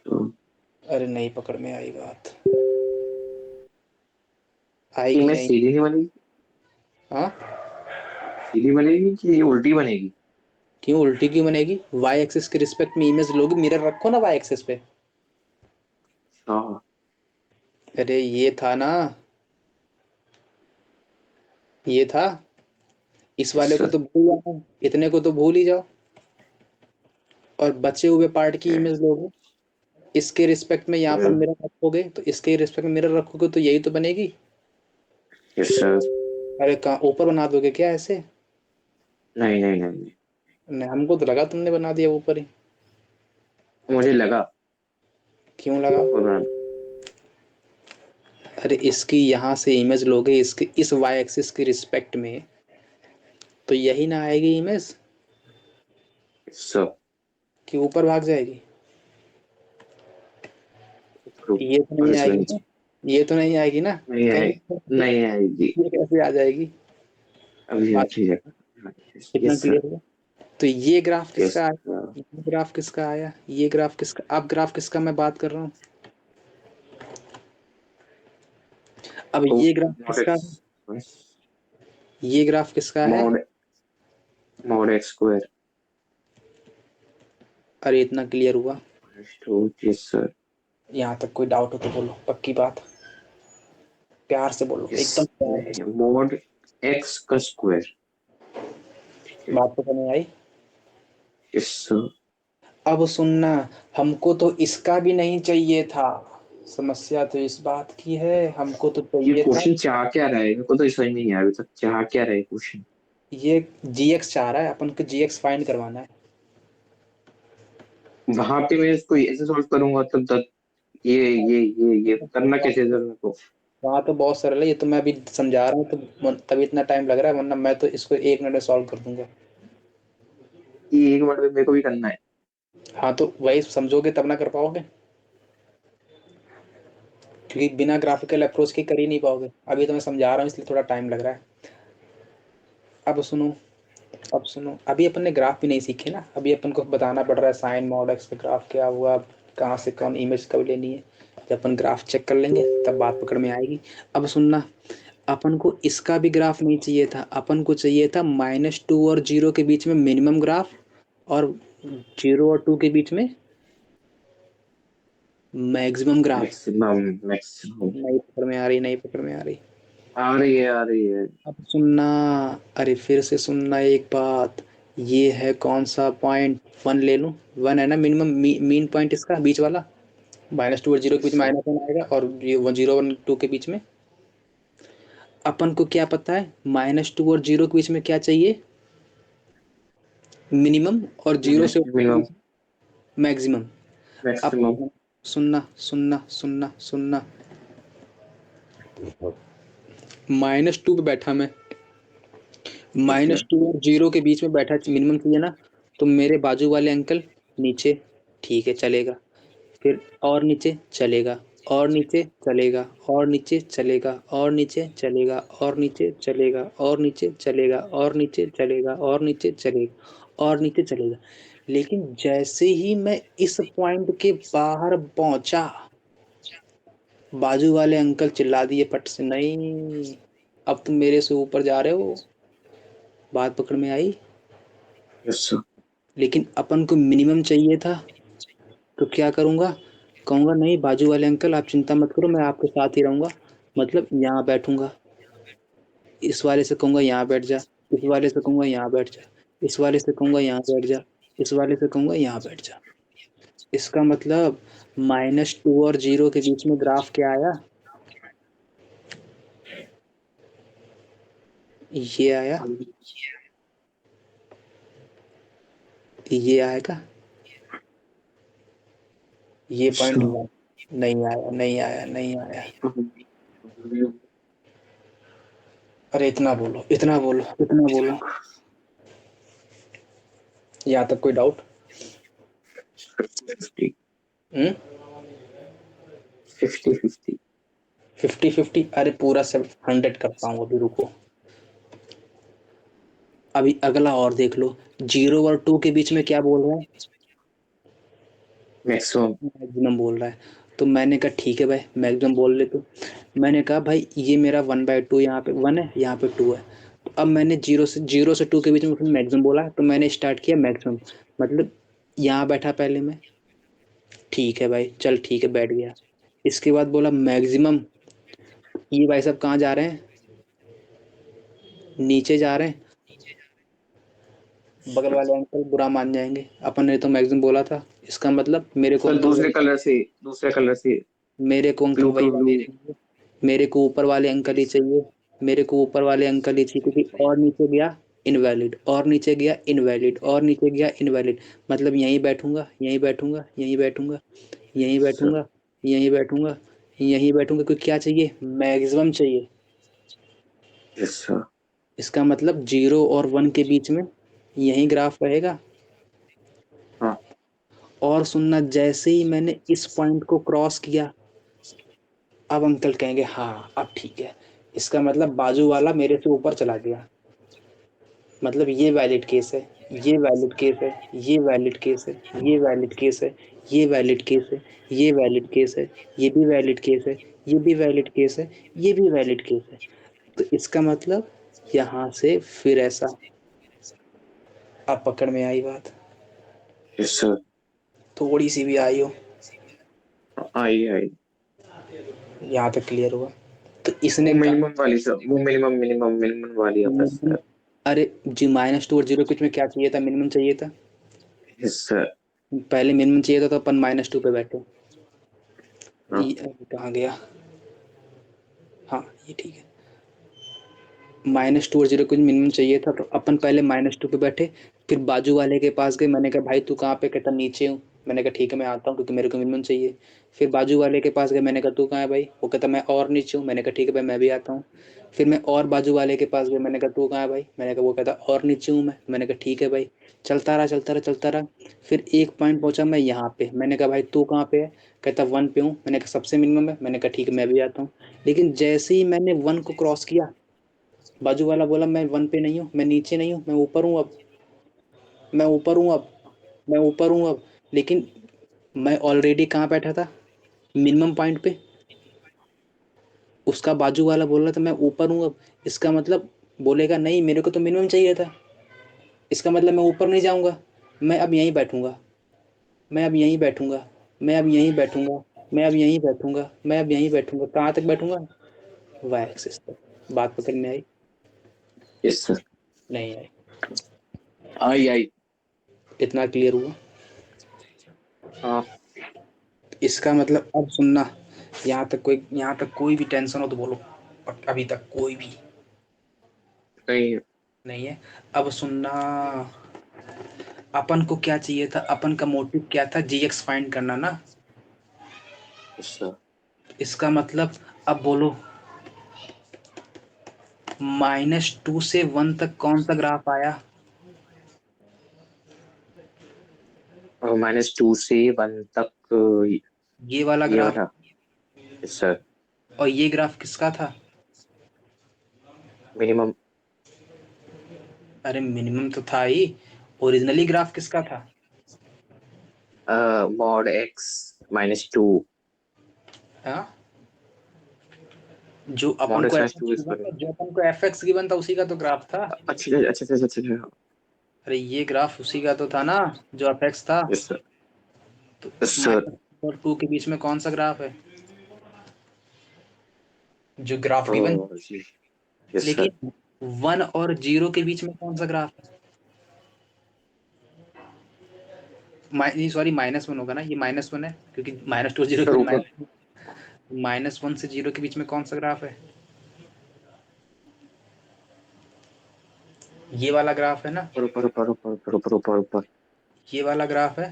S1: तो
S2: अरे नहीं पकड़ में आई बात, आई कि
S1: इमेज
S2: नहीं।
S1: सीधी नहीं बनेगी,
S2: हाँ,
S1: सीधी बनेगी कि उल्टी बनेगी?
S2: क्यों उल्टी क्यों बनेगी, वाई एक्सिस के रिस्पेक्ट में इमेज लोगे, मिरर रखो ना वाई एक्सिस पे।
S1: हाँ
S2: अरे ये था ना, ये था, इस
S1: yes
S2: वाले को
S1: sir,
S2: तो भूल जाओ, इतने को तो भूल ही जाओ, और बचे हुए पार्ट की
S1: yes
S2: इमेज लोगे। इसके रिस्पेक्ट में यहाँ पर मिरर रखोगे, तो इसके रिस्पेक्ट में मिरर रखोगे तो यही तो बनेगी।
S1: yes sir,
S2: अरे कहाँ ऊपर बना दोगे क्या ऐसे।
S1: नहीं नहीं नहीं,
S2: नहीं, हमको तो लगा तुमने बना दिया ऊपर ही।
S1: मुझे लगा
S2: क्यों लगा।
S1: और बना
S2: अरे इसकी यहाँ से इमेज लोगे इसके इस वाई एक्सिस के रिस्पेक्ट में, तो यही ना आएगी इमेज,
S1: yes sir,
S2: कि ऊपर भाग जाएगी।
S1: proof,
S2: ये तो नहीं
S1: और इसमें
S2: आएगी ना,
S1: नीचे
S2: ये तो नहीं आएगी ना,
S1: नहीं
S2: कहीं
S1: आएगी, नहीं आएगी,
S2: ये कैसे आ जाएगी।
S1: अभी
S2: बात
S1: अच्छी जगह,
S2: कितना
S1: yes sir,
S2: क्लियर हुआ। तो ये ग्राफ
S1: yes
S2: किसका आया,
S1: sir,
S2: ये ग्राफ किसका आया, ये ग्राफ किसका, अब ग्राफ किसका मैं बात कर रहा हूँ, अब
S1: oh
S2: ये ग्राफ
S1: mod
S2: किसका है,
S1: x,
S2: ये ग्राफ किसका है।
S1: mod mod x square,
S2: अरे इतना क्लियर हुआ,
S1: तो yes sir,
S2: यहाँ तक कोई डाउट हो तो बोलो, पक्की बात, प्यार से बोलो
S1: yes
S2: एकदम प्यार
S1: नहीं, mod x का स्क्वायर,
S2: से। बात तो नहीं आई।
S1: yes sir,
S2: अब सुनना, हमको तो इसका भी नहीं चाहिए था, समस्या तो इस बात की है, हमको तो
S1: ये
S2: चाहिए था
S1: क्वेश्चन चाह क्या रहा है, मेरे को तो समझ में नहीं आया अभी तक, चाह क्या रहा है क्वेश्चन?
S2: ये GX चाह रहा है, अपन को GX फाइंड करवाना है।
S1: वहां पे मैं इसको ऐसे सॉल्व करूंगा तब ये करना कैसे सर मेरे को?
S2: वहाँ तो बहुत सरल है, ये तो मैं अभी समझा रहा हूँ तो तभी इतना टाइम लग रहा है, वरना मैं तो इसको 1 मिनट में सॉल्व कर दूंगा।
S1: ये एक मिनट में मेरे को भी करना है।
S2: हाँ तो वही समझोगे तब ना कर पाओगे, क्योंकि बिना ग्राफिकल अप्रोच के कर ही नहीं पाओगे। अभी तो मैं समझा रहा हूँ इसलिए थोड़ा टाइम लग रहा है। अब सुनो, अब सुनो, अभी अपन ने ग्राफ भी नहीं सीखे ना, अभी अपन को बताना पड़ रहा है साइन मॉड एक्स का ग्राफ क्या हुआ, कहाँ से कौन इमेज कब लेनी है। जब अपन ग्राफ चेक कर लेंगे तब बात पकड़ में आएगी। अब सुनना, अपन को इसका भी ग्राफ नहीं चाहिए था, अपन को चाहिए था -2 और 0 के बीच में मिनिमम ग्राफ, और 0 और 2 के बीच में मैक्सिमम ग्राफ।
S1: मैक्सिमम मैक्सिमम,
S2: नहीं पकड़ में आ रही, नहीं पकड़ में आ रही।
S1: आ रही है आ रही है।
S2: अब सुनना, अरे फिर से सुनना एक बात, ये है कौन सा पॉइंट, 1 ले लूँ, 1 है ना मिनिमम, मीन पॉइंट इसका बीच वाला, -2 और 0 के बीच
S1: yes,
S2: -1 आएगा, और ये 0 और 2 के बीच में। अपन को क्या पता है, -2 और 0 के बीच में क्या चाहिए, मिनिमम और जीरो से
S1: मिनिमम
S2: मैक्सिमम।
S1: मैक्सिमम।
S2: अब सुनना सुनना सुनना सुनना, -2 पे बैठा मैं,
S1: ओके।
S2: -2 और 0 के बीच में बैठा, मिनिमम चाहिए ना, तो मेरे बाजू वाले अंकल नीचे, ठीक है चलेगा, फिर और नीचे चलेगा, और नीचे चलेगा, और नीचे चलेगा, और नीचे चलेगा, और नीचे चलेगा, और नीचे चलेगा, और नीचे चलेगा, और नीचे चलेगा, और नीचे चलेगा। लेकिन जैसे ही मैं इस पॉइंट के बाहर पहुंचा, बाजू वाले अंकल चिल्ला दिए पट से, नहीं अब तुम मेरे से ऊपर जा रहे हो। बात पकड़ में आई।
S1: Yes sir.
S2: लेकिन अपन को मिनिमम चाहिए था, तो क्या करूंगा, कहूंगा नहीं बाजू वाले अंकल आप चिंता मत करो, मैं आपके साथ ही रहूंगा, मतलब यहाँ बैठूंगा, इस वाले से कहूंगा यहाँ बैठ जा, इस वाले से कहूंगा यहाँ बैठ जा, इस वाले से कहूंगा यहाँ बैठ जा, इस वाले से कहूंगा यहाँ बैठ जा। इसका मतलब -2 और 0 के बीच में ग्राफ क्या आया, ये आया, ये आएगा, ये पॉइंट नहीं आया, नहीं आया, नहीं आया। अरे इतना बोलो, इतना बोलो, इतना बोलो, यहाँ तक कोई डाउट?
S1: 50
S2: हम्म,
S1: 50।
S2: 50-50, अरे पूरा 100 करता हूँ अभी, रुको। अभी अगला और देख लो, 0 और 2 के बीच में क्या बोल रहा है,
S1: मैक्सिमम।
S2: मैक्सिमम बोल रहा है। तो मैंने कहा ठीक है भाई मैक्सिमम बोल ले तू। मैंने कहा भाई ये मेरा 1/2, यहाँ पे 1 है, यहाँ पे 2 है, तो अब मैंने 0 से 2 के बीच में उसने मैक्सिमम बोला, तो मैंने स्टार्ट किया मैक्सिमम, मतलब यहाँ बैठा पहले मैं, ठीक है भाई चल ठीक है बैठ गया। इसके बाद बोला मैक्सिमम, ये भाई साहब कहाँ जा रहे हैं, नीचे जा रहे हैं। बगल वाले अंकल बुरा मान जाएंगे, अपन ने तो मैक्सिमम बोला था, इसका मतलब मेरे को
S1: सर
S2: अंकल
S1: दूसरे
S2: वही,
S1: कलर से, दूसरे कलर से।
S2: मेरे को अंकल
S1: ब्लू
S2: वही
S1: टू
S2: वाले
S1: ब्लू।
S2: चाहिए, मेरे को ऊपर वाले अंकल ही चाहिए, मेरे को ऊपर वाले अंकल ही चाहिए, क्योंकि और नीचे गया इनवैलिड, और नीचे गया इनवैलिड, और नीचे गया इनवैलिड, मतलब यहीं बैठूंगा, यहीं बैठूंगा, यहीं बैठूंगा, यहीं
S1: सर।
S2: बैठूंगा, यहीं बैठूंगा, यहीं बैठूंगा, क्योंकि क्या चाहिए, मैक्सिमम चाहिए।
S1: Yes sir.
S2: इसका मतलब 0 और 1 के बीच में यही ग्राफ रहेगा।
S1: हाँ।
S2: और सुनना, जैसे ही मैंने इस पॉइंट को क्रॉस किया, अब अंकल कहेंगे हाँ अब ठीक है, इसका मतलब बाजू वाला मेरे से ऊपर चला गया, मतलब ये वैलिड केस है, ये वैलिड केस है, ये वैलिड केस है, ये वैलिड केस है, ये वैलिड केस है, ये वैलिड केस है, ये भी वैलिड केस है, ये भी वैलिड केस है, ये भी वैलिड केस है। तो इसका मतलब यहाँ से फिर ऐसा, अब पकड़ में आई बात,
S1: यस सर।
S2: थोड़ी सी भी आई हो,
S1: आई आई।
S2: यहाँ तक क्लियर हुआ। तो
S1: वो
S2: इसने कहा
S1: मिनिमम वाली सर, वो मिनिमम वाली है बस सर।
S2: अरे जी -2 और 0 के बीच में क्या चाहिए था, मिनिमम चाहिए था,
S1: यस सर।
S2: पहले मिनिमम चाहिए था, तो अपन -2 पे बैठे,
S1: हाँ।
S2: कहाँ गया, हाँ ये ठीक है, -2 और 0 कुछ मिनिमम चाहिए था, तो अपन पहले -2 पे बैठे, फिर बाजू वाले के पास गए, मैंने कहा भाई तू कहाँ पे, कहता नीचे हूँ, मैंने कहा ठीक है मैं आता हूँ क्योंकि मेरे को मिनिमम चाहिए। फिर बाजू वाले के पास गए, मैंने कहा तू कहाँ है भाई, वो कहता मैं और नीचे हूँ, मैंने कहा ठीक है भाई मैं भी आता हूँ। फिर मैं और बाजू वाले के पास गया, मैंने कहा तू कहाँ है भाई, मैंने कहा, वो कहता और नीचे हूँ मैं, मैंने कहा ठीक है भाई। चलता रहा चलता रहा चलता रहा, फिर एक पॉइंट पहुंचा मैं यहाँ पे, मैंने कहा भाई तू कहाँ पे है, कहता 1 पे हूँ, मैंने कहा सबसे मिनिमम है, मैंने कहा ठीक है मैं भी आता हूँ। लेकिन जैसे ही मैंने 1 को क्रॉस किया, बाजू वाला बोला मैं 1 पे नहीं हूँ, मैं नीचे नहीं हूँ, मैं ऊपर हूँ अब, मैं ऊपर हूँ अब, मैं ऊपर हूँ अब। लेकिन मैं ऑलरेडी कहाँ बैठा था, मिनिमम पॉइंट पे, उसका बाजू वाला बोल रहा था मैं ऊपर हूँ अब, इसका मतलब बोलेगा नहीं मेरे को तो मिनिमम चाहिए था, इसका मतलब मैं ऊपर नहीं जाऊँगा, मैं अब यहीं बैठूंगा, मैं अब यहीं बैठूंगा, मैं अब यहीं बैठूंगा, मैं अब यहीं बैठूंगा, मैं अब यहीं बैठूंगा, कहाँ तक बैठूंगा, वाई एक्सिस तक। बात पकड़ में आई?
S1: Yes sir.
S2: नहीं आई?
S1: आई आई।
S2: इतना क्लियर हुआ?
S1: हाँ।
S2: इसका मतलब अब सुनना, यहाँ तक कोई भी टेंशन हो तो बोलो, अभी तक कोई भी
S1: नहीं है।
S2: नहीं है। अब सुनना, अपन को क्या चाहिए था, अपन का मोटिव क्या था, जीएक्स फाइंड करना ना।
S1: Yes sir.
S2: इसका मतलब अब बोलो, -2 से 1 तक कौन सा ग्राफ आया?
S1: -2 से 1 तक
S2: ये वाला
S1: ये
S2: ग्राफ।
S1: वाला। Yes sir.
S2: और ये ग्राफ किसका था?
S1: मिनिमम।
S2: अरे मिनिमम तो था ही। ओरिजिनली ग्राफ किसका था?
S1: Mod x-2।
S2: हाँ, जो अपन
S1: मॉड
S2: को
S1: x
S2: fx
S1: -2 इज
S2: गिवन था, जो अपन को fx गिवन था उसी का तो ग्राफ था।
S1: अच्छा अच्छा अच्छा अच्छा अच्छा।
S2: अरे ये ग्राफ उसी का तो था ना, जो fx था।
S1: Yes sir.
S2: तो
S1: यस सर।
S2: -2 के बीच में कौन सा ग्राफ है, जो ग्राफ गिवन?
S1: जी। Yes sir.
S2: लेकिन 1 और 0 के बीच में कौन सा ग्राफ है? सॉरी, -1 होगा ना, ये -1 है क्योंकि -2 0 के
S1: सर
S2: बीच
S1: ऊपर।
S2: -1 से 0 के बीच में कौन सा ग्राफ है? ये वाला ग्राफ है ना,
S1: ऊपर ऊपर ऊपर ऊपर ऊपर ऊपर ऊपर ऊपर।
S2: ये वाला ग्राफ है।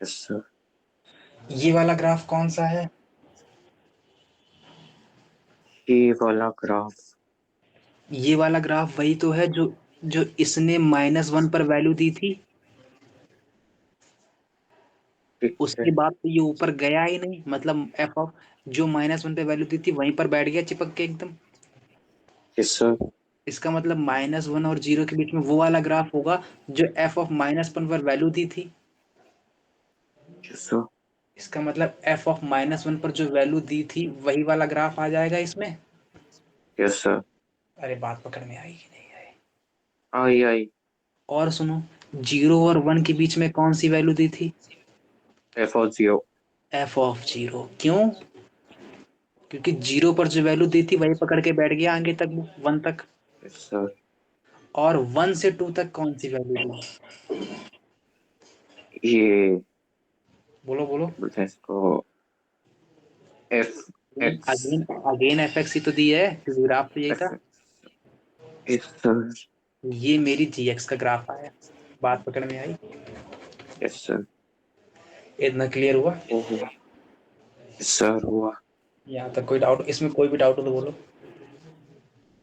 S1: Yes sir.
S2: ये वाला ग्राफ कौन सा है?
S1: ये वाला ग्राफ।
S2: ये वाला ग्राफ वही तो है जो जो इसने -1 पर वैल्यू दी थी।
S1: ठीक है।
S2: उसके बाद तो ये ऊपर गया ही नहीं, मतलब एफ ऑफ जो -1 पे वैल्यू दी थी वहीं पर बैठ गया चिपक के एकदम।
S1: Yes sir.
S2: इसका मतलब -1 और 0 के बीच में वो वाला ग्राफ होगा जो एफ ऑफ -1 पर वैल्यू दी थी।
S1: Yes sir.
S2: इसका मतलब एफ ऑफ -1 पर जो वैल्यू दी थी वही वाला ग्राफ आ जाएगा इसमें।
S1: Yes sir.
S2: अरे बात पकड़ में आई कि नहीं आई?
S1: आई आई।
S2: और सुनो, 0 और 1 के बीच में कौन सी वैल्यू दी थी?
S1: f/0।
S2: F of 0। क्यों? क्योंकि 0 पर जो वैल्यू दी थी वही पकड़ के बैठ गया आगे तक, 1 तक।
S1: Yes sir.
S2: और 1 से 2 तक कौन सी वैल्यू दी?
S1: ये
S2: बोलो बोलो।
S1: बोलते हैं इसको f x।
S2: Again again f x ही तो दी है क्योंकि ग्राफ तो यही
S1: f
S2: था।
S1: Yes sir.
S2: ये मेरी जी एक्स का ग्राफ आया। बात पकड़ में आई?
S1: Yes sir.
S2: इतना क्लियर हुआ?
S1: ओहो। यस सर हुआ।
S2: यहाँ तक कोई डाउट, इसमें कोई भी डाउट हो तो बोलो।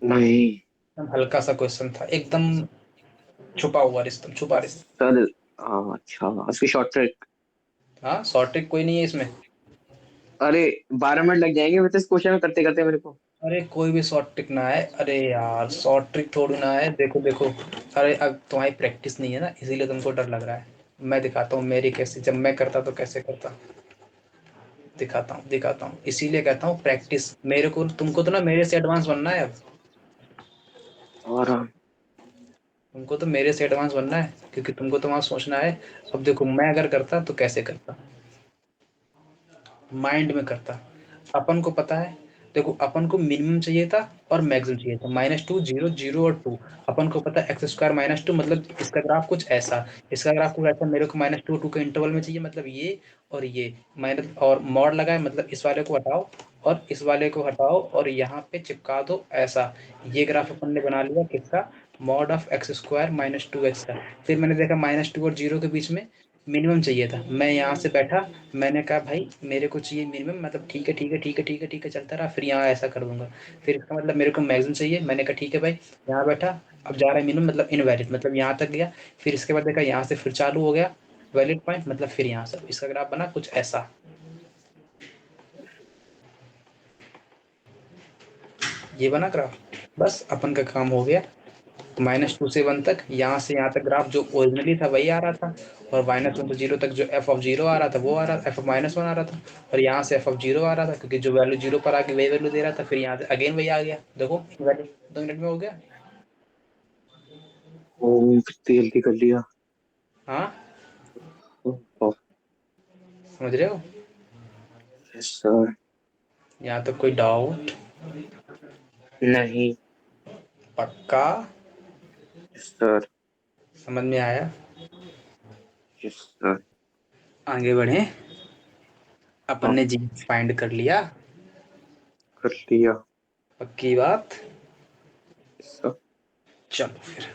S1: नहीं
S2: एकदम हल्का सा क्वेश्चन था, एकदम छुपा हुआ रिश्ता, छुपा रिश्ता।
S1: सर। अच्छा उसकी शॉर्ट ट्रिक।
S2: हाँ, शॉर्ट ट्रिक कोई नहीं है इसमें।
S1: अरे 12 मिनट लग जाएंगे मतलब इस क्वेश्चन करते करते मेरे को।
S2: अरे कोई भी शॉर्ट ट्रिक ना है, अरे यार शॉर्ट ट्रिक थोड़ी ना है, देखो देखो। अरे अब तुम्हारी प्रैक्टिस नहीं है ना, इसीलिए तुमको डर लग रहा है। मैं दिखाता हूँ मेरी कैसे, जब मैं करता तो कैसे करता। दिखाता हूँ, इसीलिए कहता हूँ प्रैक्टिस। मेरे को तुमको तो ना मेरे से एडवांस बनना है अब।
S1: और
S2: तुमको तो मेरे से एडवांस बनना है क्योंकि तुमको तो वहां सोचना है। अब देखो मैं अगर करता तो कैसे करता, माइंड में करता। अपन को पता है, देखो अपन को मिनिमम चाहिए था और मैक्सिमम चाहिए था, -2 0 0 और 2। अपन को पता है x² -2 मतलब इसका ग्राफ कुछ ऐसा, इसका ग्राफ कुछ ऐसा। मेरे को -2 के इंटरवल में चाहिए, मतलब ये और ये माइनस और मॉड लगाए, मतलब इस वाले को हटाओ और इस वाले को हटाओ और यहाँ पे चिपका दो ऐसा। ये ग्राफ अपन ने बना लिया किसका, मॉड ऑफ x² -2x का। फिर मैंने देखा -2 और 0 के बीच में मिनिमम चाहिए था, मैं यहाँ से बैठा, मैंने कहा भाई मेरे को चाहिए मिनिमम, मतलब ठीक है ठीक है ठीक है ठीक है ठीक है चलता रहा, फिर यहाँ ऐसा कर दूंगा। फिर इसका मतलब मेरे को मैक्सिमम चाहिए, मैंने कहा ठीक है भाई, यहाँ बैठा, अब जा रहा है मिनिमम मतलब इनवैलिड, मतलब यहाँ तक गया। फिर इसके बाद देखा यहाँ से फिर चालू हो गया वैलिड पॉइंट, मतलब फिर यहाँ से इसका ग्राफ बना कुछ ऐसा। ये बना ग्राफ, बस अपन का काम हो गया। -2 से 1 तक, यहाँ से यहाँ तक ग्राफ जो ओरिजिनली था वही आ रहा था। और -1 से 0 तक जो एफ ऑफ 0 आ रहा था वो आ रहा था, एफ ऑफ -1 आ रहा था। और यहाँ से एफ ऑफ 0 आ रहा था क्योंकि जो वैल्यू 0 पर आके वही वैल्यू दे रहा था, फिर यहाँ से अगेन वही आ गया। देखो वैल्यू 2 मिनट में हो गया।
S1: ओ कितनी जल्दी कर लिया।
S2: हाँ,
S1: ओह।
S2: समझ रहे हो?
S1: Yes sir.
S2: यहाँ तक कोई डाउट?
S1: नहीं।
S2: पक्का?
S1: Yes sir.
S2: समझ में आया?
S1: Yes sir.
S2: आगे बढ़े। अपन
S1: हाँ
S2: ने जी फाइंड कर लिया।
S1: कर लिया।
S2: पक्की बात।
S1: Yes sir.
S2: चलो फिर